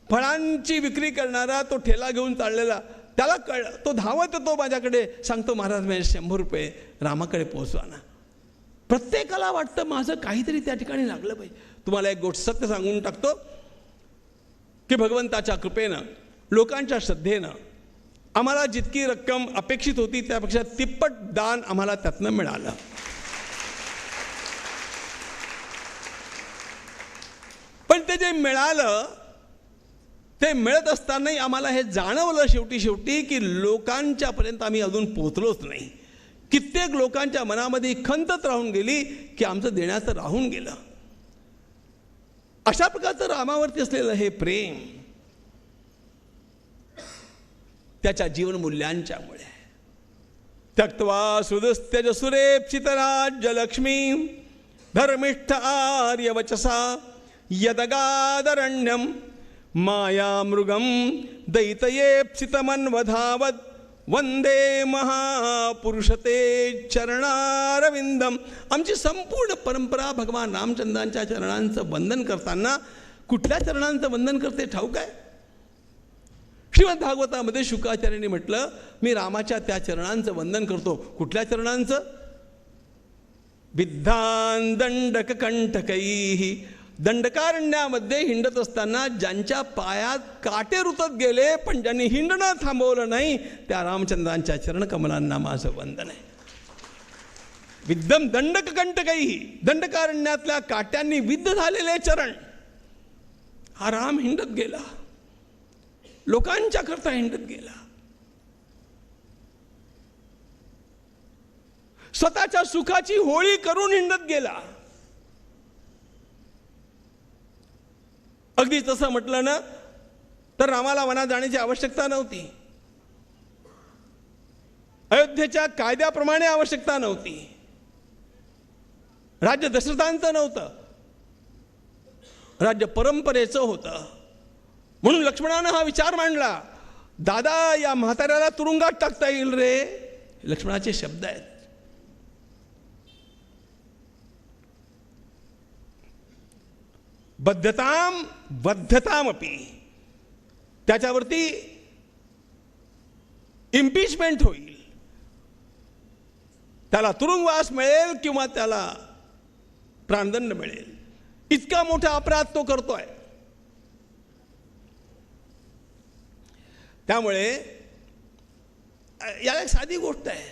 फळांची विक्री करणारा तो ठेला घेऊन चाललेला त्याला कळलं, तो धावत येतो माझ्याकडे, सांगतो महाराज मी 100 रुपये रामाकडे पोहोचवा ना. प्रत्येकाला वाटतं माझं काहीतरी त्या ठिकाणी लागलं पाहिजे. तुम्हाला एक गोष्ट सत्य सांगून टाकतो की भगवंताच्या कृपेनं, लोकांच्या श्रद्धेनं आम्हाला जितकी रक्कम अपेक्षित होती त्यापेक्षा तिप्पट दान आम्हाला त्यातनं मिळालं. पण ते जे मिळालं ते मिळत असतानाही आम्हाला हे जाणवलं शेवटी की लोकांच्यापर्यंत आम्ही अजून पोहोचलोच नाही. कित्येक लोकांच्या मनामध्ये खंतच राहून गेली की आमचं देण्याचं राहून गेलं. अशा प्रकारचं रामावरती असलेलं हे प्रेम त्याच्या जीवनमूल्यांच्यामुळे. त्यक्त्वा सुदस्त्यजसुरेप्सितराज्यलक्ष्मी धर्मिष्ठ आर्यवचसा यदगादरण्यम मायामृगम दैतयेप्सितमन्वधावत् वंदे महापुरुषते चरणारविंदम. आमची संपूर्ण परंपरा भगवान रामचंद्रांच्या चरणांचं वंदन करताना कुठल्या चरणांचं वंदन करते ठाऊक आहे? श्रीमद भागवतामध्ये शुकाचार्यांनी म्हटलं, मी रामाच्या त्या चरणांचं वंदन करतो. कुठल्या चरणांचं? विद्धान दंडक कंठकैः. दंडकारण्यामध्ये हिंडत असताना ज्यांच्या पायात काटे रुतत गेले पण ज्यांनी हिंडणं थांबवलं नाही त्या रामचंद्रांच्या चरणकमलांना माझं वंदन आहे. विद्यम दंडक कंठकैः. दंडकारण्यातल्या काट्यांनी विद्ध झालेले चरण. हा राम हिंडत गेला, लोकांच्या करता हिंडत गेला. स्वतःच्या सुखाची होळी करून हिंडत गेला. अगदी तसं म्हटलं ना तर रामाला वनात जाण्याची आवश्यकता नव्हती. अयोध्येच्या कायद्याप्रमाणे आवश्यकता नव्हती. राज्य दशरथांचं नव्हतं, राज्य परंपरेचं होतं. म्हणून लक्ष्मणानं हा विचार मांडला, दादा या म्हाताऱ्याला तुरुंगात टाकता येईल रे. लक्ष्मणाचे शब्द आहेत. बद्धताम बद्धतामपि. त्याच्यावरती इम्पिचमेंट होईल, त्याला तुरुंगवास मिळेल किंवा त्याला प्राणदंड मिळेल. इतका मोठा अपराध तो करतोय. त्यामुळे याला एक साधी गोष्ट आहे.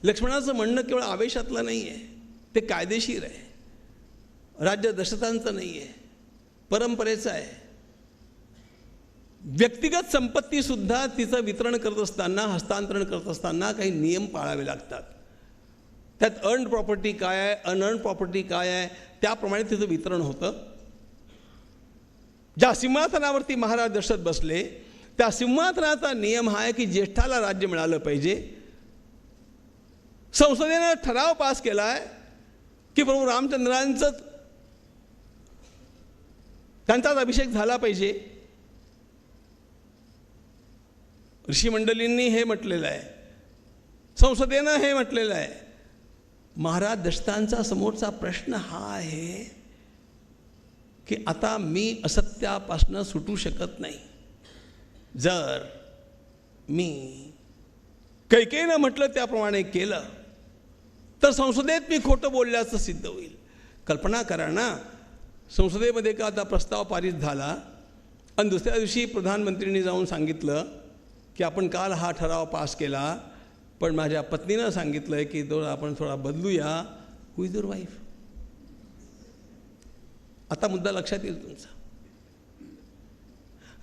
लक्ष्मणाचं म्हणणं केवळ आवेशातलं नाही आहे, ते कायदेशीर आहे. राज्य दशरथांचं नाही आहे, परंपरेचं आहे. व्यक्तिगत संपत्तीसुद्धा तिचं वितरण करत असताना, हस्तांतरण करत असताना काही नियम पाळावे लागतात. त्यात अर्न्ड प्रॉपर्टी काय आहे, अनअर्न्ड प्रॉपर्टी काय आहे, त्याप्रमाणे तिचं वितरण होतं. ज्या सिंहासनावरती महाराज दशरथ बसले त्या सिंहासनाचा नियम हा आहे की ज्येष्ठाला राज्य मिळालं पाहिजे. संसदेनं ठराव पास केला आहे की प्रभू रामचंद्रांचं त्यांचाच अभिषेक झाला पाहिजे. ऋषीमंडलींनी हे म्हटलेलं आहे, संसदेनं हे म्हटलेलं आहे. महाराज दशरथांचा समोरचा प्रश्न हा आहे की आता मी असत्यापासून सुटू शकत नाही. जर मी कैकेयीनं म्हटलं त्याप्रमाणे केलं तर संसदेत मी खोटं बोलल्याचं सिद्ध होईल. कल्पना करा ना, संसदेमध्ये का आता प्रस्ताव पारित झाला आणि दुसऱ्या दिवशी प्रधानमंत्रींनी जाऊन सांगितलं की आपण काल हा ठराव पास केला, पण माझ्या पत्नीनं सांगितलं आहे की आपण थोडा बदलूया. Who is your wife? आता मुद्दा लक्षात येईल तुमचा.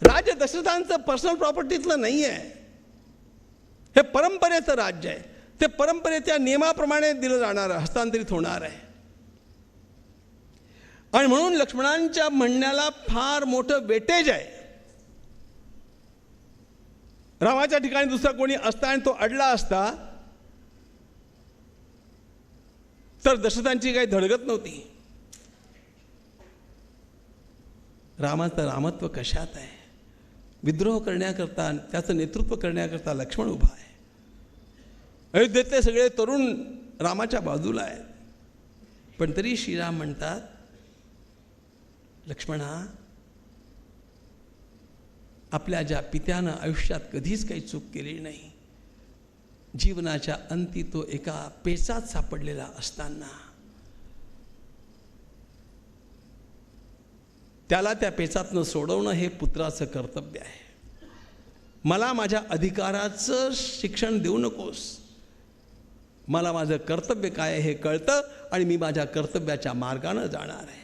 राज्य दशरथांचं पर्सनल प्रॉपर्टीतलं नाही आहे, हे परंपरेचं राज्य आहे. ते परंपरेच्या नियमाप्रमाणे दिलं जाणार, हस्तांतरित होणार आहे. आणि म्हणून लक्ष्मणांच्या म्हणण्याला फार मोठं वेटेज आहे. रामाच्या ठिकाणी दुसरा कोणी असता आणि तो अडला असता तर दशरथांची काही धडगत नव्हती. रामाचं रामत्व कशात आहे? विद्रोह करण्याकरता, त्याचं नेतृत्व करण्याकरता लक्ष्मण उभा आहे. अयोध्येतले सगळे तरुण रामाच्या बाजूला आहेत. पण तरी श्रीराम म्हणतात, लक्ष्मणा, आपल्या ज्या पित्यानं आयुष्यात कधीच काही चूक केली नाही, जीवनाच्या अंती तो एका पेचात सापडलेला असताना त्याला त्या पेचातनं सोडवणं हे पुत्राचं कर्तव्य आहे. मला माझ्या अधिकाराचं शिक्षण देऊ नकोस. मला माझं कर्तव्य काय आहे हे कळतं आणि मी माझ्या कर्तव्याच्या मार्गानं जाणार आहे.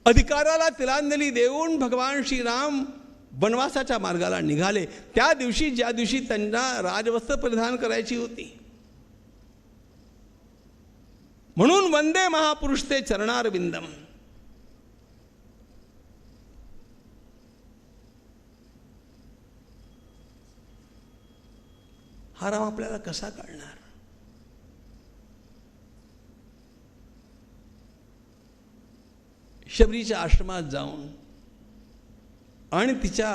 अधिकाराला तिलांजली देऊन भगवान श्रीराम वनवासाच्या मार्गाला निघाले. त्या दिवशी, ज्या दिवशी त्यांना राजवस्त्र परिधान करायची होती. म्हणून वंदे महापुरुष ते चरणारविंदम. हा राम आपल्याला कसा कळणार? शबरीच्या आश्रमात जाऊन आणि तिच्या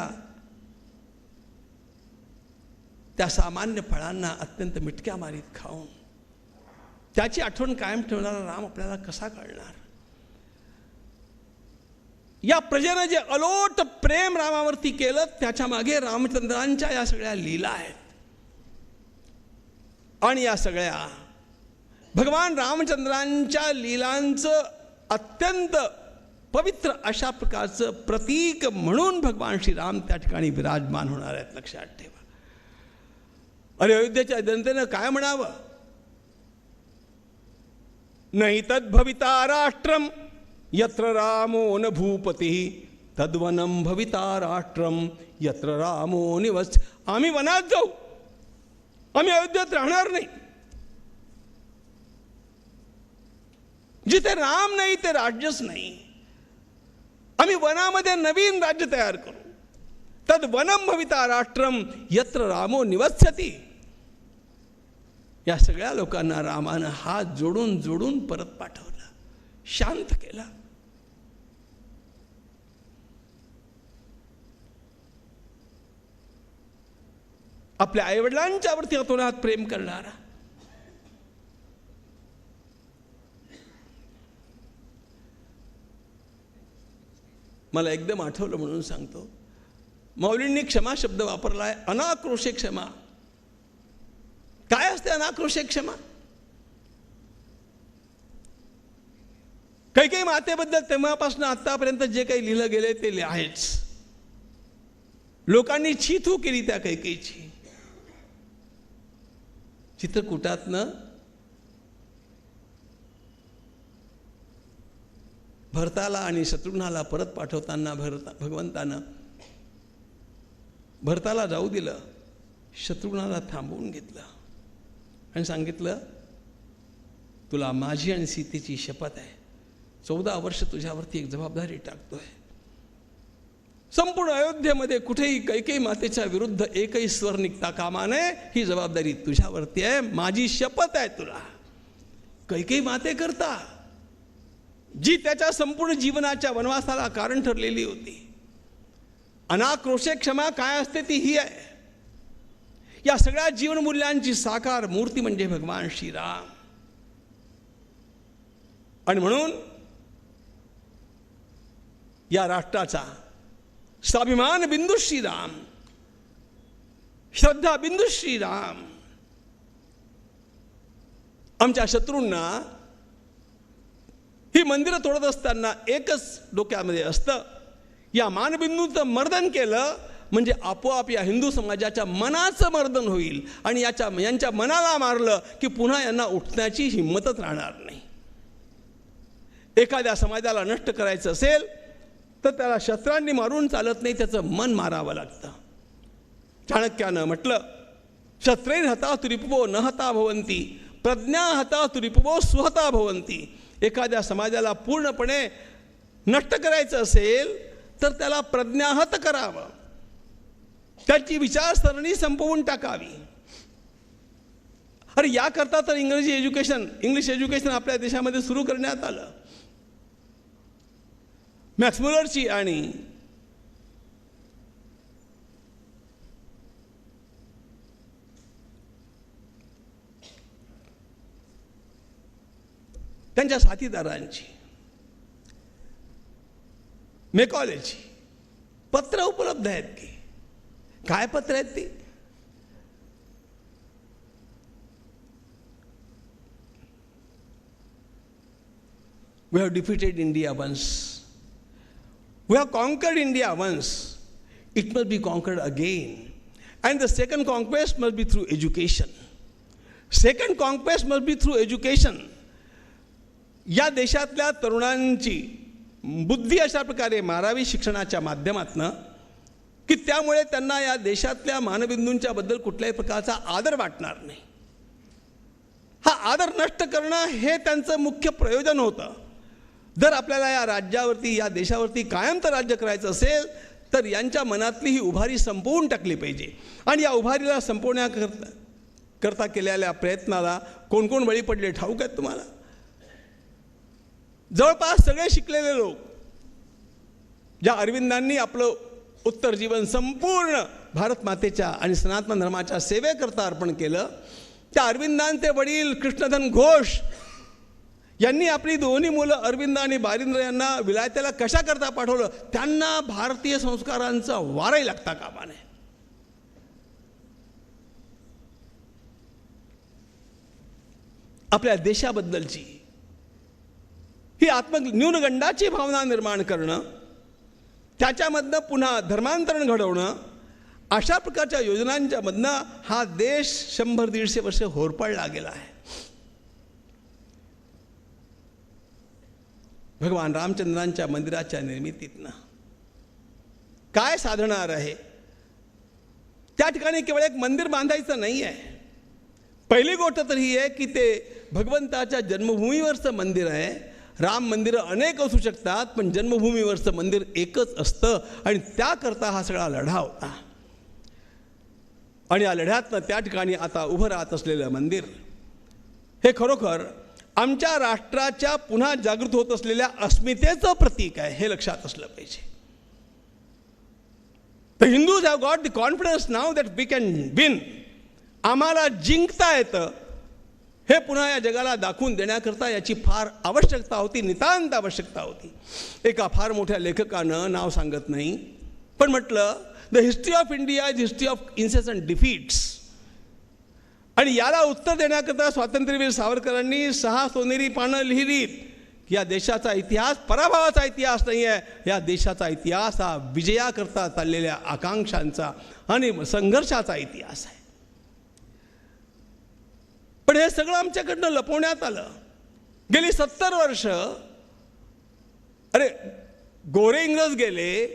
त्या सामान्य फळांना अत्यंत मिटक्या मारीत खाऊन त्याची आठवण कायम ठेवणारा राम आपल्याला कसा कळणार? या प्रजेनं जे अलोट प्रेम रामावरती केलं त्याच्या मागे रामचंद्रांच्या या सगळ्या लीला आहेत. आणि या सगळ्या भगवान रामचंद्रांच्या लीलांचं अत्यंत पवित्र अशा प्रकारचं प्रतीक म्हणून भगवान श्रीराम त्या ठिकाणी विराजमान होणार आहेत. लक्षात ठेवा. अरे अयोध्येच्या जनतेनं काय म्हणावं? नाही तद्भविता राष्ट्रम यत्र रामो न भूपती तद्वनम भविता राष्ट्रम यत्र रामो निवस. आम्ही वनात जाऊ, आम्ही अयोध्येत राहणार नाही. जिथे राम नाही ते राज्यच नाही. आम्ही वनामध्ये नवीन राज्य तयार करू. तद वनम भविता राष्ट्रम यत्र रामो निवसती. या सगळ्या लोकांना रामानं हात जोडून जोडून परत पाठवलं, शांत केला. आपल्या आईवडिलांच्यावरती अतोनात प्रेम करणारा, मला एकदम आठवलं म्हणून सांगतो. माऊलींनी क्षमा शब्द वापरलाय, अनाक्रोशे क्षमा. काय असते अनाक्रोशे क्षमा? काही मातेबद्दल तेव्हापासून आतापर्यंत जे काही लिहिलं गेले ते आहेच. लोकांनी छीथू केली त्या कैकेयीची. चित्रकूटातनं भरताला आणि शत्रुघ्नाला परत पाठवताना भगवंतानं भरताला जाऊ दिलं, शत्रुघ्नाला थांबवून घेतलं आणि सांगितलं, तुला माझी आणि सीतेची शपथ आहे, 14 वर्ष तुझ्यावरती एक जबाबदारी टाकतोय. संपूर्ण अयोध्येमध्ये कुठेही कैकेयी मातेच्या विरुद्ध एकही स्वर निघता कामा नये, ही जबाबदारी तुझ्यावरती आहे, माझी शपथ आहे तुला. कैकेयी माते करता जी त्याच्या संपूर्ण जीवनाच्या वनवासाला कारण ठरलेली होती. अनाक्रोशे क्षमा काय असते ती ही आहे. या सगळ्या जीवनमूल्यांची साकार मूर्ती म्हणजे भगवान श्रीराम. आणि म्हणून या राष्ट्राचा स्वाभिमान बिंदू श्रीराम, श्रद्धा बिंदू श्रीराम. आमच्या शत्रूंना ही मंदिरं तोडत असताना एकच डोक्यामध्ये असतं, या मानबिंदूचं मर्दन केलं म्हणजे आपोआप या हिंदू समाजाच्या मनाचं मर्दन होईल आणि यांच्या मनाला मारलं की पुन्हा यांना उठण्याची हिंमतच राहणार नाही. एखाद्या समाजाला नष्ट करायचं असेल तर त्याला शस्त्रांनी मारून चालत नाही, त्याचं मन मारावं लागतं. चाणक्यानं म्हटलं, शस्त्रैर हता तुरिपवो न हता भवंती, प्रज्ञा हता तुरिपवो सुहता भवंती. एखाद्या समाजाला पूर्णपणे नष्ट करायचं असेल तर त्याला प्रज्ञाहत करावं, त्याची विचारसरणी संपवून टाकावी. अरे याकरता तर इंग्लिश एज्युकेशन आपल्या देशामध्ये सुरू करण्यात आलं. मॅक्स मुलरची आणि त्यांच्या साथीदारांची, मेकॉलेची पत्र उपलब्ध आहेत की काय पत्र आहेत ती? We have defeated India once. We have conquered India once. It must be conquered again. And the second conquest must be through education. Second conquest must be through education. या देशातल्या तरुणांची बुद्धी अशा प्रकारे मारावी शिक्षणाच्या माध्यमातनं की त्यामुळे त्यांना या देशातल्या मानबिंदूंच्या बद्दल कुठल्याही प्रकारचा आदर वाटणार नाही. हा आदर नष्ट करणं हे त्यांचं मुख्य प्रयोजन होतं. जर आपल्याला या राज्यावरती, या देशावरती कायमचं राज्य करायचं असेल तर यांच्या मनातली ही उभारी संपवून टाकली पाहिजे. आणि या उभारीला संपवण्याकरता केलेल्या प्रयत्नाला कोण कोण बळी पडले ठाऊक आहेत तुम्हाला? जवळपास सगळे शिकलेले लोक. ज्या अरविंदांनी आपलं उत्तर जीवन संपूर्ण भारत मातेच्या आणि सनातन धर्माच्या सेवेकरता अर्पण केलं, त्या अरविंदांचे वडील कृष्णधन घोष यांनी आपली दोन्ही मुलं अरविंद आणि बारिंद्र यांना विलायतेला कशाकरता पाठवलं? त्यांना भारतीय संस्कारांचा वारही लागता कामा नये. आपल्या देशाबद्दलची ही न्यूनगंडाची भावना निर्माण करणं, त्याच्यामधनं पुन्हा धर्मांतरण घडवणं, अशा प्रकारच्या योजनांच्या मधनं हा देश 100-150 वर्ष होरपळला गेला आहे. भगवान रामचंद्रांच्या मंदिराच्या निर्मितीतनं काय साधणार आहे? त्या ठिकाणी केवळ एक मंदिर बांधायचं नाही आहे. पहिली गोष्ट तर ही आहे की ते भगवंताच्या जन्मभूमीवरचं मंदिर आहे. राम मंदिरं अनेक असू शकतात, पण जन्मभूमीवरचं मंदिर एकच असतं आणि त्याकरता हा सगळा लढा होता. आणि या लढ्यातनं त्या ठिकाणी आता उभं राहत असलेलं मंदिर हे खरोखर आमच्या राष्ट्राच्या पुन्हा जागृत होत असलेल्या अस्मितेचं प्रतीक आहे, हे लक्षात असलं पाहिजे. The Hindus have got the confidence now that we can win. आम्हाला जिंकता येतं हे पुन्हा या जगाला दाखवून देण्याकरता याची फार आवश्यकता होती, नितांत आवश्यकता होती. एका फार मोठ्या लेखकानं, नाव सांगत नाही, पण म्हटलं the history of India is history of incessant defeats. आणि याला उत्तर देण्याकरता स्वातंत्र्यवीर सावरकरांनी 6 सोनेरी पानं लिहिलीत या देशाचा इतिहास पराभवाचा इतिहास नाही आहे. या देशाचा इतिहास हा विजयाकरता चाललेल्या आकांक्षांचा आणि संघर्षाचा इतिहास आहे. पण हे सगळं आमच्याकडनं लपवण्यात आलं. गेली 70 वर्ष अरे गोरे इंग्रज गेले,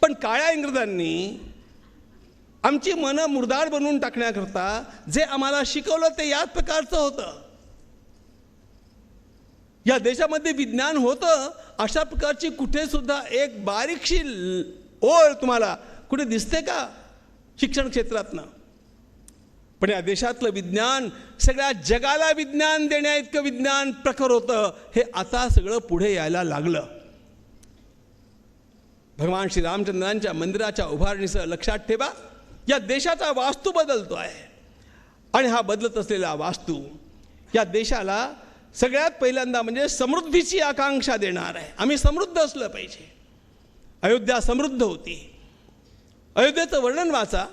पण काळ्या इंग्रजांनी आमची मनं मुरदाड बनवून टाकण्याकरता जे आम्हाला शिकवलं ते याच प्रकारचं होतं. या देशामध्ये विज्ञान होतं, अशा प्रकारची कुठे सुद्धा एक बारीकशी ओळ तुम्हाला कुठे दिसते का शिक्षण क्षेत्रातनं? पण या देशातलं विज्ञान सगळ्या जगाला विज्ञान देण्या इतकं विज्ञान प्रखर होतं. हे आता सगळं पुढे यायला लागलं. भगवान श्रीरामचंद्रांच्या मंदिराच्या उभारणीसह लक्षात ठेवा, या देशाचा वास्तू बदलतो आहे. आणि हा बदलत असलेला वास्तू या देशाला सगळ्यात पहिल्यांदा म्हणजे समृद्धीची आकांक्षा देणार आहे. आम्ही समृद्ध असलं पाहिजे. अयोध्या समृद्ध होती. अयोध्येचं वर्णन वाचा.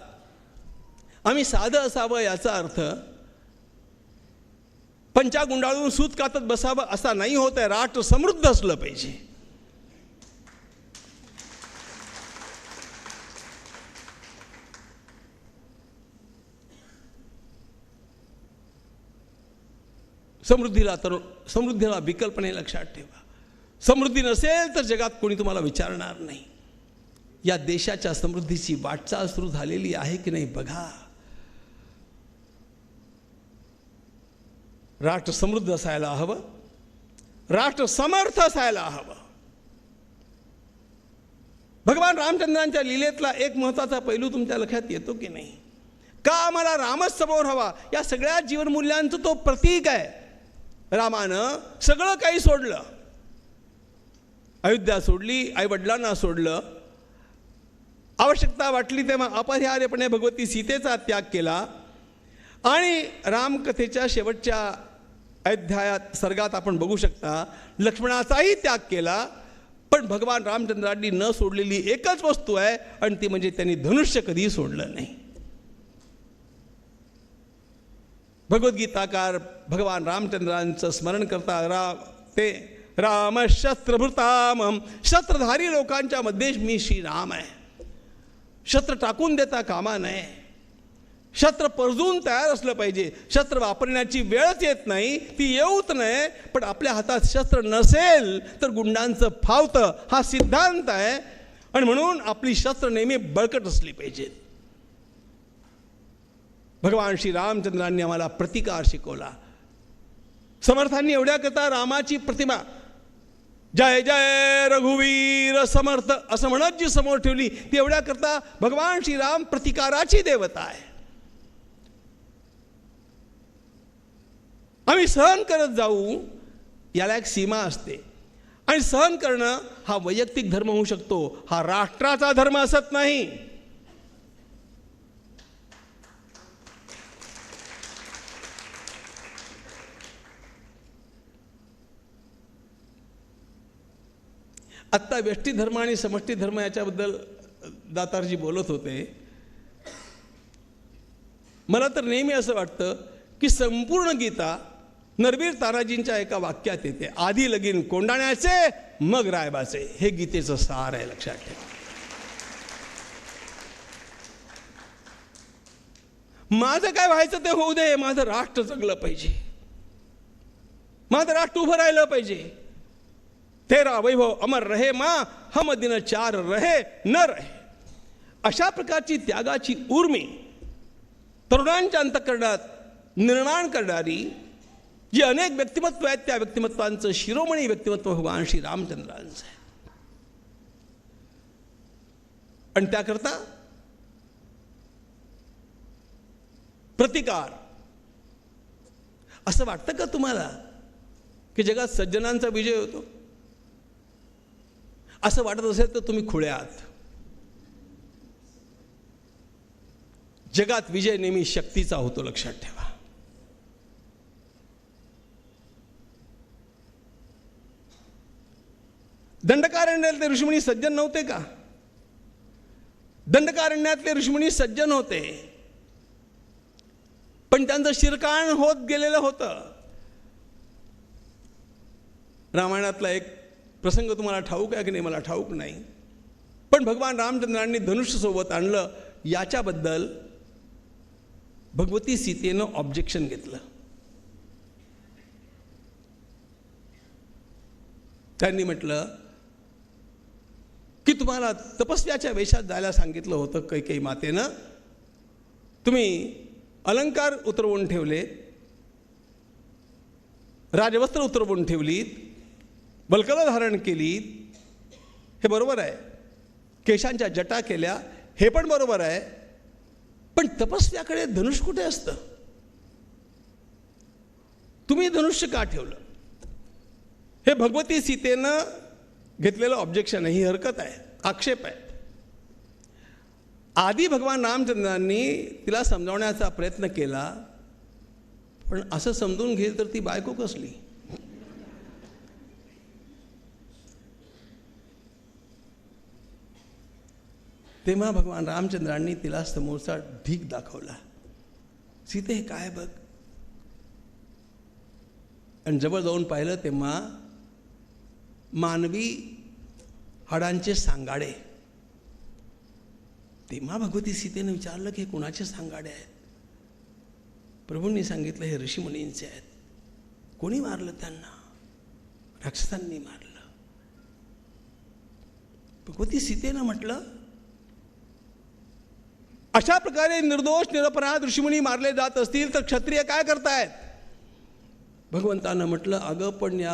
आम्ही साधं असावं याचा अर्थ पंचा गुंडाळून सूत कातत बसावं असा नाही होत आहे. राष्ट्र समृद्ध असलं पाहिजे. समृद्धीला विकल्प नाही, लक्षात ठेवा. समृद्धी नसेल तर जगात कोणी तुम्हाला विचारणार नाही. या देशाच्या समृद्धीची वाटचाल सुरू झालेली आहे की नाही बघा. राष्ट्र समृद्ध असायला हवं, राष्ट्र समर्थ असायला हवं. भगवान रामचंद्रांच्या लीलेतला एक महत्त्वाचा पैलू तुमच्या लक्षात येतो की नाही? का आम्हाला रामच समोर हवा? या सगळ्या जीवनमूल्यांचं तो प्रतीक आहे. रामानं सगळं काही सोडलं. अयोध्या सोडली, आईवडिलांना सोडलं, आवश्यकता वाटली तेव्हा अपरिहार्यपणे भगवती सीतेचा त्याग केला. आणि रामकथेच्या शेवटच्या अध्यायात सर्गात आपण बघू शकता लक्ष्मणाचाही त्याग केला. पण भगवान रामचंद्रांनी न सोडलेली एकच वस्तू आहे आणि ती म्हणजे त्यांनी धनुष्य कधीही सोडलं नाही. भगवद्गीताकार भगवान रामचंद्रांचं स्मरण करता ते राम शस्त्रभृताम, शस्त्रधारी लोकांच्या मध्ये मी श्रीराम आहे. शस्त्र टाकून देता कामा नये. शस्त्र परजून तयार असलं पाहिजे. शस्त्र वापरण्याची वेळच येत नाही, ती येऊच नये. पण आपल्या हातात शस्त्र नसेल तर गुंडांचं फावतं, हा सिद्धांत आहे. आणि म्हणून आपली शस्त्र नेहमी बळकट असली पाहिजेत. भगवान श्री रामचंद्रांनी आम्हाला प्रतिकार शिकवला. समर्थांनी एवढ्या करता रामाची प्रतिमा जय जय रघुवीर समर्थ असं म्हणत जी समोर ठेवली ती एवढ्या करता भगवान श्रीराम प्रतिकाराची देवता आहे. आम्ही सहन करत जाऊ, याला एक सीमा असते. आणि सहन करणं हा वैयक्तिक धर्म होऊ शकतो, हा राष्ट्राचा धर्म असत नाही. आत्ता व्यष्टी धर्म आणि समष्टी धर्म याच्याबद्दल दातारजी बोलत होते. मला तर नेहमी असं वाटतं की संपूर्ण गीता नरवीर तानाजींच्या एका वाक्यात येते, आधी लगीन कोंडाण्याचे मग रायबाचे. हे गीतेचं सार आहे, लक्षात ठेवा. माझं काय व्हायचं ते होऊ दे, माझं राष्ट्र जगलं पाहिजे, माझं राष्ट्र उभं राहिलं पाहिजे. तेरा वैभव अमर रहे माँ, हम दिन चार रहे न रहे. अशा प्रकारची त्यागाची उर्मी तरुणांच्या अंतःकरणात निर्माण करणारी जी अनेक व्यक्तिमत्व आहेत, त्या व्यक्तिमत्वांचं शिरोमणी व्यक्तिमत्व भगवान श्री रामचंद्रांचं आहे. आणि त्याकरता प्रतिकार. असं वाटतं का तुम्हाला की जगात सज्जनांचा विजय होतो? असं वाटत असेल तर तुम्ही खुळे आहात. जगात विजय नेहमी शक्तीचा होतो, लक्षात ठेवा. दंडकारण्यातले ऋषीमुनी सज्जन नव्हते का? दंडकारण्यातले ऋषीमुनी सज्जन होते, पण त्यांचं शिरकाण होत गेलेलं होतं. रामायणातला एक प्रसंग तुम्हाला ठाऊक आहे की नाही मला ठाऊक नाही, पण भगवान रामचंद्रांनी धनुष्य सोबत आणलं याच्याबद्दल भगवती सीतेनं ऑब्जेक्शन घेतलं. त्यांनी म्हटलं की तुम्हाला तपस्व्याच्या वेशात जायला सांगितलं होतं कैकेयी मातेनं, तुम्ही अलंकार उतरवून ठेवले, राजवस्त्र उतरवून ठेवलीत, बलकलं धारण केलीत, हे बरोबर आहे. केशांच्या जटा केल्या, हे पण बरोबर आहे. पण तपस्व्याकडे धनुष्य कुठे असतं? तुम्ही धनुष्य का ठेवलं? हे भगवती सीतेनं घेतलेलं ऑब्जेक्शन आहे, ही हरकत आहे, आक्षेप आहे. आधी भगवान रामचंद्रांनी तिला समजावण्याचा प्रयत्न केला, पण असं समजून घेईल तर ती बायको कसली? तेव्हा भगवान रामचंद्रांनी तिला समोरचा ढीग दाखवला. सीते हे काय बघ. आणि जवळ जाऊन पाहिलं तेव्हा मानवी हाडांचे सांगाडे. तेव्हा भगवती सीतेने विचारलं की हे कुणाचे सांगाडे आहेत? प्रभूंनी सांगितलं हे ऋषीमुनींचे आहेत. कोणी मारलं त्यांना? राक्षसांनी मारलं. भगवती सीतेनं म्हटलं अशा प्रकारे निर्दोष निरपराध ऋषीमुनी मारले जात असतील तर क्षत्रिय काय करतायत? भगवंतानं म्हटलं अगं पण या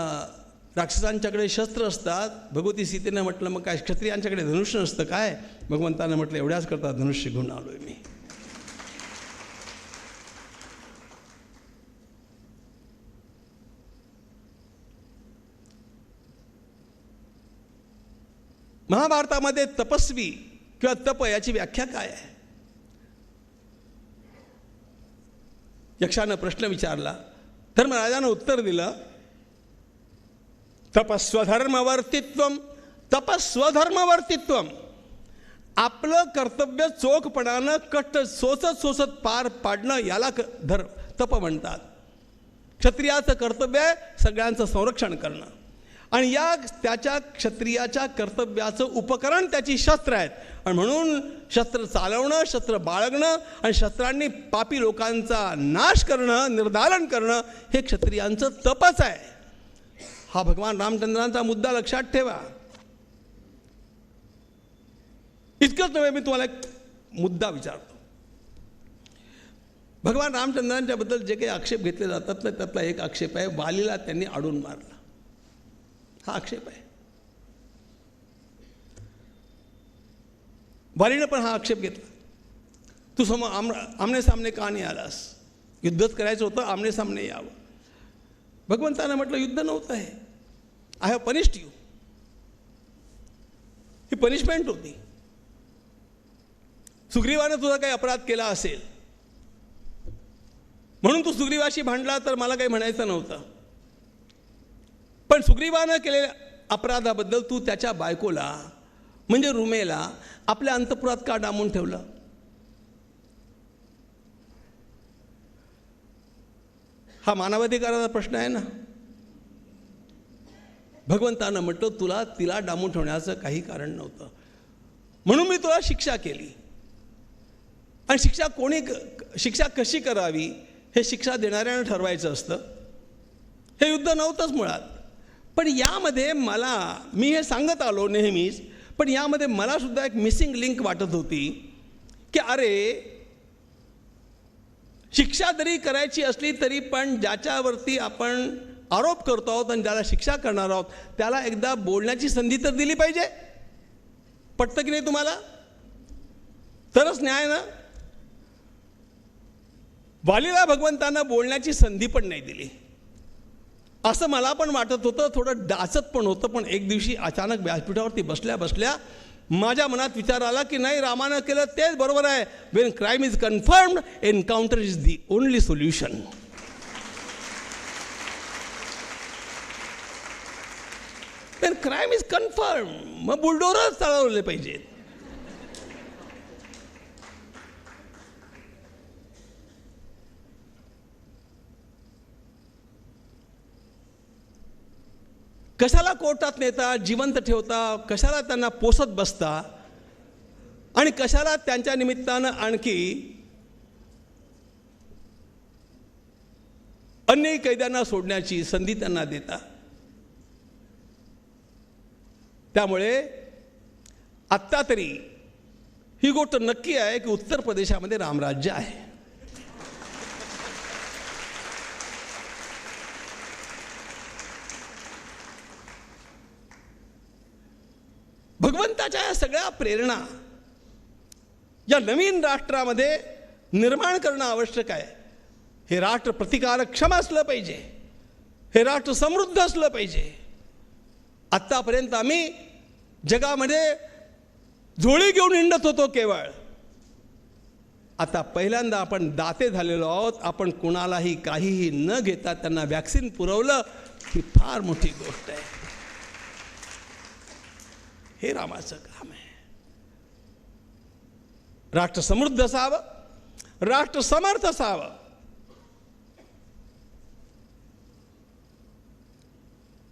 राक्षसांच्याकडे शस्त्र असतात. भगवती सीतेनं म्हटलं मग काय क्षत्रियांच्याकडे धनुष्य नसतं काय? भगवंतानं म्हटलं एवढ्याच करता धनुष्य घेऊन आलोय मी. महाभारतामध्ये तपस्वी किंवा तप याची व्याख्या काय आहे? यक्षानं प्रश्न विचारला, धर्मराजानं उत्तर दिलं तपस्वधर्मवर्तित्वम तपस्वधर्मवर्तित्वम. आपलं कर्तव्य चोखपणानं कष्ट सोसत पार पाडणं याला तप म्हणतात. क्षत्रियाचं कर्तव्य आहे सगळ्यांचं संरक्षण करणं, आणि या त्याच्या क्षत्रियाच्या कर्तव्याचं उपकरण त्याची शस्त्र आहेत. आणि म्हणून शस्त्र चालवणं, शस्त्र बाळगणं आणि शस्त्रांनी पापी लोकांचा नाश करणं, निर्दालन करणं हे क्षत्रियांचं तपच आहे. हा भगवान रामचंद्रांचा मुद्दा लक्षात ठेवा. इतकंच नव्हे, मी तुम्हाला एक मुद्दा विचारतो. भगवान रामचंद्रांच्या बद्दल जे काही आक्षेप घेतले जातात ना, त्यातला एक आक्षेप आहे वालीला त्यांनी आडून मारलं. हा आक्षेप आहे. वालीनं पण हा आक्षेप घेतला. तू आमने सामने का नाही आलास? युद्धच करायचं होतं, आमने सामने यावं. भगवंतानं म्हटलं युद्ध नव्हतं हे, I have punished you. He punishment होती. सुग्रीवानं तुझा काही अपराध केला असेल म्हणून तू सुग्रीवाशी भांडला तर मला काही म्हणायचं नव्हतं. पण सुग्रीवानं केलेल्या अपराधाबद्दल तू त्याच्या बायकोला म्हणजे रुमेला आपल्या अंतपुरात का डांबून ठेवलं? हा मानवाधिकाराचा प्रश्न आहे ना. भगवंतानं म्हटलं तुला तिला डांबून ठेवण्याचं काही कारण नव्हतं, म्हणून मी तुला शिक्षा केली. आणि शिक्षा कशी करावी हे शिक्षा देणाऱ्यानं ठरवायचं असतं. हे युद्ध नव्हतंच मुळात. पण यामध्ये मी हे सांगत आलो नेहमीच, पण यामध्ये मला सुद्धा एक मिसिंग लिंक वाटत होती की अरे शिक्षा जरी करायची असली तरी पण ज्याच्यावरती आपण आरोप करतो आहोत आणि ज्याला शिक्षा करणार आहोत त्याला एकदा बोलण्याची संधी तर दिली पाहिजे. पटतं की नाही तुम्हाला? तरच न्याय ना. वालीला भगवंतांना बोलण्याची संधी पण नाही दिली. असं मला पण वाटत होतं, थोडं डाचत पण होतं. पण एक दिवशी अचानक व्यासपीठावरती बसल्या बसल्या माझ्या मनात विचार आला की नाही, रामानं केलं तेच बरोबर आहे. Wien crime is confirmed, encounter is the only solution. Wien crime is confirm, मग बुलडोरच चालवले पाहिजेत. कशाला कोर्टात नेता, जिवंत ठेवता, कशाला त्यांना पोसत बसता आणि कशाला त्यांच्या निमित्तानं आणखी अन्य कैद्यांना सोडण्याची संधी त्यांना देता. त्यामुळे आत्ता तरी ही गोष्ट नक्की आहे की उत्तर प्रदेशामध्ये रामराज्य आहे. भगवंताच्या या सगळ्या प्रेरणा या नवीन राष्ट्रामध्ये निर्माण करणं आवश्यक आहे. हे राष्ट्र प्रतिकारक्षम असलं पाहिजे, हे राष्ट्र समृद्ध असलं पाहिजे. आत्तापर्यंत आम्ही जगामध्ये झोळी घेऊन हिंडत होतो केवळ. आता पहिल्यांदा आपण दाते झालेलो आहोत. आपण कुणालाही काहीही न घेता त्यांना वॅक्सिन पुरवलं, ही फार मोठी गोष्ट आहे. हे रामाचं काम आहे. राष्ट्र समृद्ध असावं, राष्ट्र समर्थ असावं.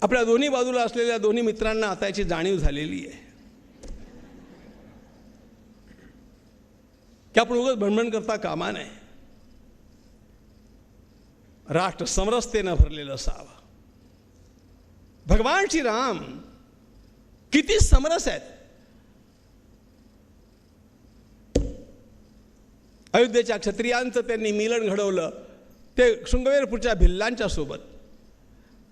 आपल्या दोन्ही बाजूला असलेल्या दोन्ही मित्रांना आता याची जाणीव झालेली आहे की आपण उगाच भणभण करता कामा नये. राष्ट्र समरसतेनं भरलेलं असावं. भगवान श्रीराम किती समरस आहेत. अयोध्येच्या क्षत्रियांचं त्यांनी मिलन घडवलं ते शृंगवेरपूरच्या भिल्लांच्या सोबत.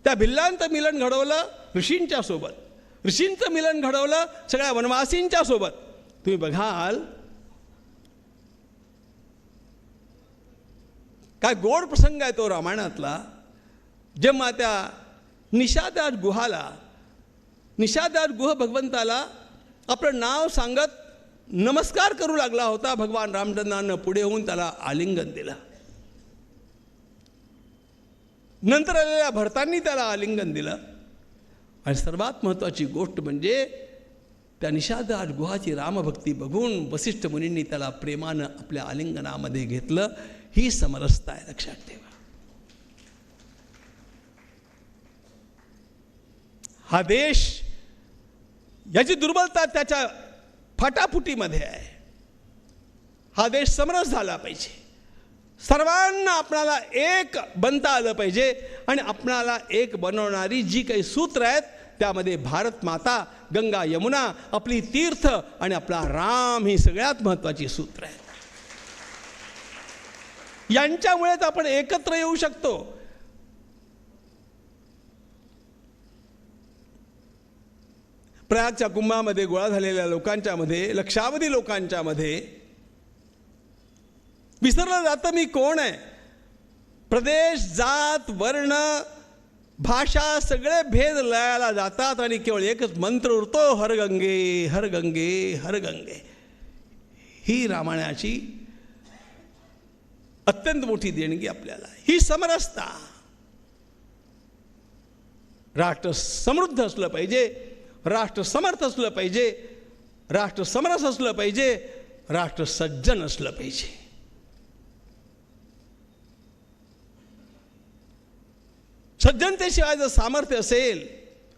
त्या भिल्लांचं मिलन घडवलं ऋषींच्या सोबत. ऋषींचं मिलन घडवलं सगळ्या वनवासींच्या सोबत. तुम्ही बघाल काय गोड प्रसंग आहे तो रामायणातला. जेव्हा त्या निषादाज गुहा भगवंताला आपलं नाव सांगत नमस्कार करू लागला होता, भगवान रामचंद्रानं पुढे होऊन त्याला आलिंगन दिलं. नंतर आलेल्या भरतांनी त्याला आलिंगन दिलं. आणि सर्वात महत्त्वाची गोष्ट म्हणजे त्या निषादाज गुहाची रामभक्ती बघून वसिष्ठ मुनींनी त्याला प्रेमानं आपल्या आलिंगनामध्ये घेतलं. ही समरसता आहे, लक्षात ठेवा. हा देश याची दुर्बलता त्याच्या फाटाफुटीमध्ये आहे. हा देश समरस झाला पाहिजे. सर्वांना आपणाला एक बनता आलं पाहिजे. आणि आपणाला एक बनवणारी जी काही सूत्र आहेत त्यामध्ये भारत माता, गंगा यमुना, आपली तीर्थ आणि आपला राम ही सगळ्यात महत्त्वाची सूत्र आहेत. यांच्यामुळेच आपण एकत्र येऊ शकतो. प्रयागच्या कुंभामध्ये गोळा झालेल्या लोकांच्या मध्ये, लक्षावधी लोकांच्या मध्ये विसरलं जातं मी कोण आहे. प्रदेश, जात, वर्ण, भाषा सगळे भेद लयाला जातात आणि केवळ एकच मंत्र उरतो, हर गंगे हर गंगे हर गंगे. ही रामायणाची अत्यंत मोठी देणगी आपल्याला. ही समरसता. राष्ट्र समृद्ध असलं पाहिजे, राष्ट्र समर्थ असलं पाहिजे, राष्ट्र समरस असलं पाहिजे, राष्ट्र सज्जन असलं पाहिजे. सज्जनतेशिवाय जर सामर्थ्य असेल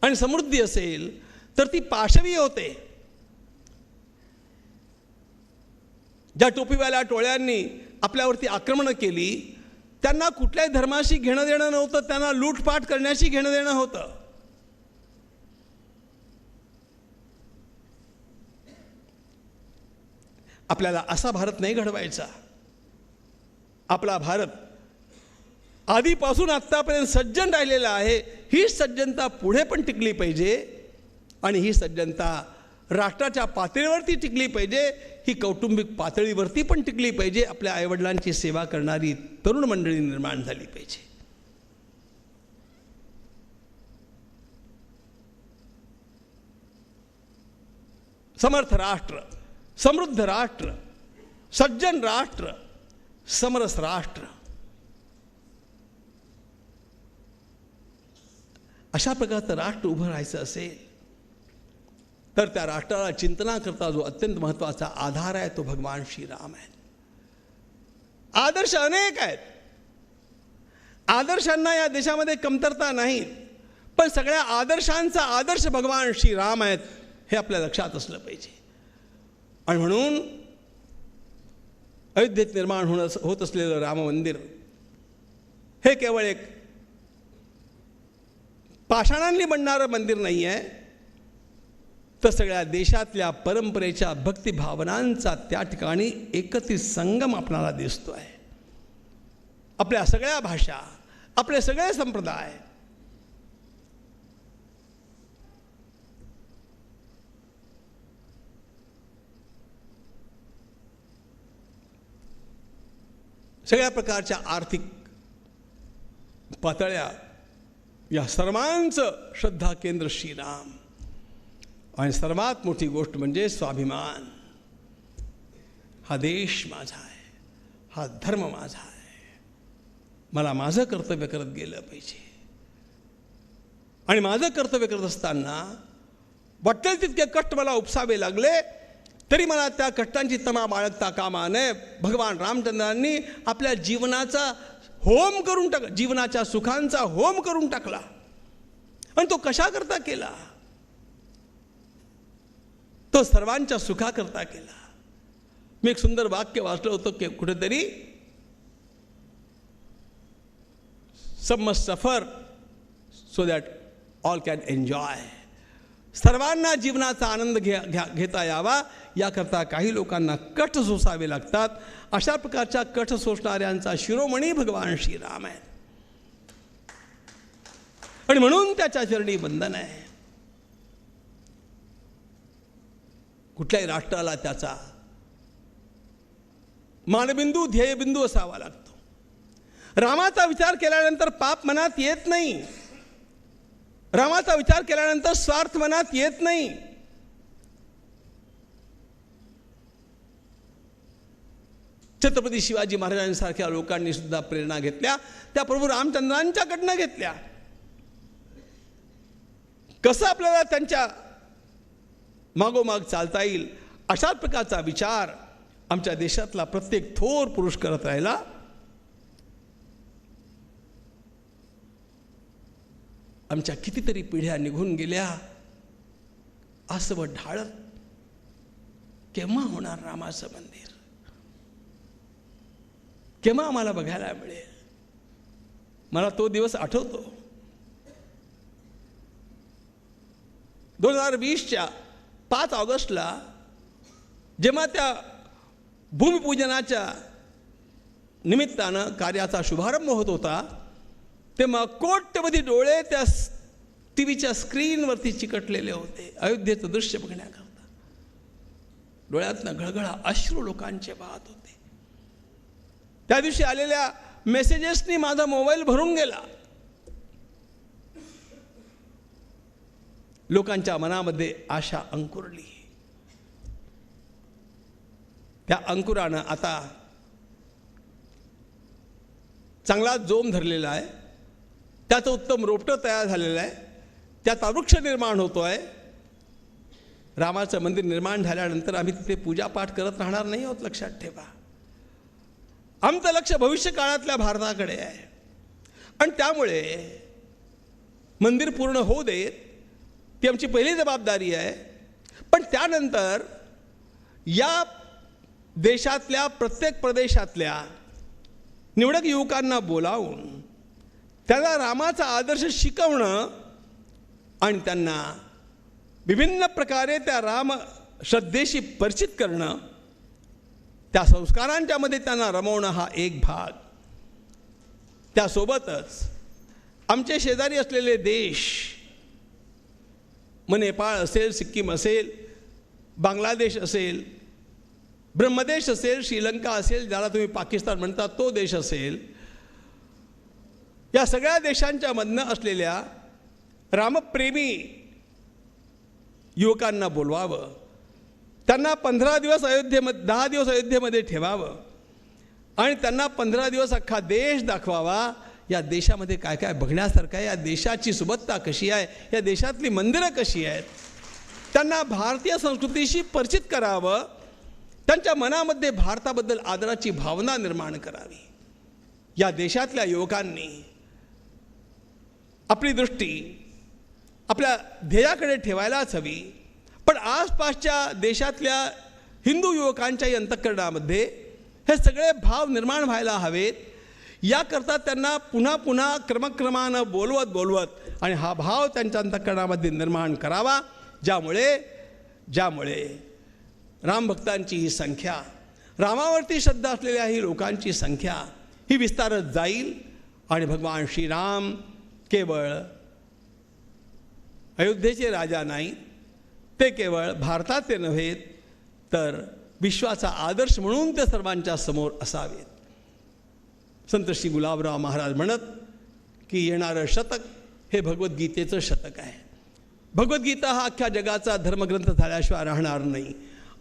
आणि समृद्धी असेल तर ती पाशवी होते. ज्या टोपीवाल्या टोळ्यांनी आपल्यावरती आक्रमणं केली त्यांना कुठल्याही धर्माशी घेणं देणं नव्हतं. त्यांना लूटपाट करण्याशी घेणं देणं होतं. आपल्याला असा भारत नाही घडवायचा. आपला भारत आधीपासून आत्तापर्यंत सज्जन राहिलेला आहे. ही सज्जनता पुढे पण टिकली पाहिजे आणि ही सज्जनता राष्ट्राच्या पातळीवरती टिकली पाहिजे. ही कौटुंबिक पातळीवरती पण टिकली पाहिजे. आपल्या आईवडिलांची सेवा करणारी तरुण मंडळी निर्माण झाली पाहिजे. समर्थ राष्ट्र, समृद्ध राष्ट्र, सज्जन राष्ट्र, समरस राष्ट्र, अशा प्रकारचं राष्ट्र उभं राहायचं असेल तर त्या राष्ट्राला चिंतनाकरता जो अत्यंत महत्त्वाचा आधार आहे तो भगवान श्रीराम आहे. आदर्श अनेक आहेत. आदर्शांना या देशामध्ये कमतरता नाही. पण सगळ्या आदर्शांचा आदर्श भगवान श्रीराम आहेत हे आपल्या लक्षात असलं पाहिजे. आणि म्हणून अयोध्येत निर्माण होत असलेलं राम मंदिर हे केवळ एक पाषाणांनी बनणारं मंदिर नाही आहे, तर सगळ्या देशातल्या परंपरेच्या भक्तिभावनांचा त्या ठिकाणी एकत्रित संगम आपल्याला दिसतो आहे. आपल्या सगळ्या भाषा, आपले सगळे संप्रदाय सगळ्या प्रकारच्या आर्थिक पातळ्या या सर्वांचं श्रद्धा केंद्र श्रीराम. आणि सर्वात मोठी गोष्ट म्हणजे स्वाभिमान. हा देश माझा आहे, हा धर्म माझा आहे, मला माझं कर्तव्य करत गेलं पाहिजे. आणि माझं कर्तव्य करत असताना वाटेल तितके कष्ट मला उपसावे लागले तरी मला त्या कष्टांची तमा बाळगता कामा नये. भगवान रामचंद्रांनी आपल्या जीवनाचा होम करून टाकला, जीवनाच्या सुखांचा होम करून टाकला. आणि तो कशाकरता केला? तो सर्वांच्या सुखाकरता केला. मी एक सुंदर वाक्य वाचलं होतं की कुठेतरी, सब मस्ट सफर so that all can enjoy. सर्वांना जीवनाचा आनंद घेता यावा याकरता काही लोकांना कष्ट सोसावे लागतात. अशा प्रकारच्या कष्ट सोसणाऱ्यांचा शिरोमणी भगवान श्रीराम आहे. आणि म्हणून त्याच्या चरणी वंदन आहे. कुठल्याही राष्ट्राला त्याचा मानबिंदू ध्येयबिंदू असावा लागतो. रामाचा विचार केल्यानंतर पाप मनात येत नाही. रामाचा विचार केल्यानंतर स्वार्थ मनात येत नाही. छत्रपती शिवाजी महाराजांसारख्या लोकांनी सुद्धा प्रेरणा घेतल्या, त्या प्रभू रामचंद्रांच्याकडनं घेतल्या. कसं आपल्याला त्यांच्या मागोमाग चालता येईल अशा प्रकारचा विचार आमच्या देशातला प्रत्येक थोर पुरुष करत राहिला. आमच्या कितीतरी पिढ्या निघून गेल्या. असं ढाळत केव्हा होणार रामाचं मंदिर? केव्हा आम्हाला बघायला मिळेल? मला तो दिवस आठवतो. 2020च्या 5 ऑगस्टला जेव्हा त्या भूमिपूजनाच्या निमित्तानं कार्याचा शुभारंभ होत होता, तेव्हा कोट्यवधी डोळे त्या टीव्हीच्या स्क्रीनवरती चिकटलेले होते अयोध्येचं दृश्य बघण्याकरता. डोळ्यातनं घळघळा अश्रू लोकांचे वाहत होते. त्या दिवशी आलेल्या मेसेजेसनी माझा मोबाईल भरून गेला. लोकांच्या मनामध्ये आशा अंकुरली. त्या अंकुरानं आता चांगला जोम धरलेला आहे. त्याचं उत्तम रोपटं तयार झालेलं आहे. त्याचा वृक्ष निर्माण होतो आहे. रामाचं मंदिर निर्माण झाल्यानंतर आम्ही तिथे पूजापाठ करत राहणार नाही आहोत, लक्षात ठेवा. आमचं लक्ष भविष्य काळातल्या भारताकडे आहे. आणि त्यामुळे मंदिर पूर्ण होऊ देत, ती आमची पहिली जबाबदारी आहे. पण त्यानंतर या देशातल्या प्रत्येक प्रदेशातल्या निवडक युवकांना बोलावून त्यांना रामाचा आदर्श शिकवणं आणि त्यांना विभिन्न प्रकारे त्या राम श्रद्धेशी परिचित करणं, त्या संस्कारांच्यामध्ये त्यांना रमवणं हा एक भाग. त्यासोबतच आमचे शेजारी असलेले देश, मग नेपाळ असेल, सिक्कीम असेल, बांगलादेश असेल, ब्रह्मदेश असेल, श्रीलंका असेल, ज्याला तुम्ही पाकिस्तान म्हणता तो देश असेल, या सगळ्या देशांच्या मधनं असलेल्या रामप्रेमी युवकांना बोलवावं. त्यांना 15 दिवस 10 दिवस अयोध्येमध्ये ठेवावं आणि त्यांना 15 दिवस अख्खा देश दाखवावा. या देशामध्ये काय काय बघण्यासारखं आहे, या देशाची सुबत्ता कशी आहे, या देशातली मंदिरं कशी आहेत, त्यांना भारतीय संस्कृतीशी परिचित करावं. त्यांच्या मनामध्ये भारताबद्दल आदराची भावना निर्माण करावी. या देशातल्या युवकांनी आपली दृष्टी आपल्या ध्येयाकडे ठेवायलाच हवी. पण आसपासच्या देशातल्या हिंदू युवकांच्याही अंतःकरणामध्ये हे सगळे भाव निर्माण व्हायला हवेत. याकरता त्यांना पुन्हा पुन्हा क्रमक्रमानं बोलवत आणि हा भाव त्यांच्या अंतःकरणामध्ये निर्माण करावा, ज्यामुळे रामभक्तांची ही संख्या, रामावरती श्रद्धा असलेल्या ही लोकांची संख्या ही विस्तारत जाईल आणि भगवान श्रीराम केवळ अयोध्येचे राजा नाही, ते केवळ भारताचे नव्हे तर विश्वाचा आदर्श म्हणून ते सर्वांच्या समोर असावेत. संत श्री गुलाबराव महाराज म्हणत की येणारं शतक हे भगवद्गीतेचं शतक आहे. भगवद्गीता हा अख्ख्या जगाचा धर्मग्रंथ झाल्याशिवाय राहणार नाही,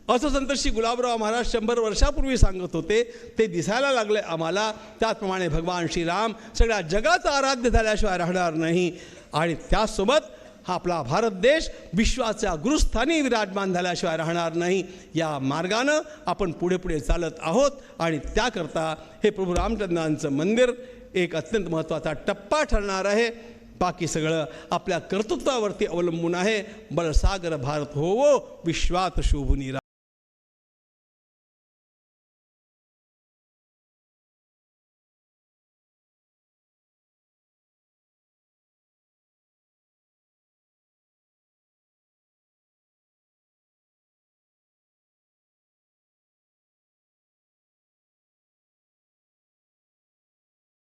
असं संत श्री गुलाबराव महाराज 100 वर्षापूर्वी सांगत होते. ते दिसायला लागले आम्हाला. त्याचप्रमाणे भगवान श्रीराम सगळ्या जगाचा आराध्य झाल्याशिवाय राहणार नाही आणि त्यासोबत हा आपला भारत देश विश्वाच्या गुरुस्थानी विराजमान झाल्याशिवाय राहणार नाही. या मार्गानं आपण पुढे चालत आहोत आणि त्याकरता हे प्रभू रामचंद्रांचं मंदिर एक अत्यंत महत्त्वाचा टप्पा ठरणार आहे. बाकी सगळं आपल्या कर्तृत्वावरती अवलंबून आहे. बलसागर भारत होवो विश्वात शोभूनी.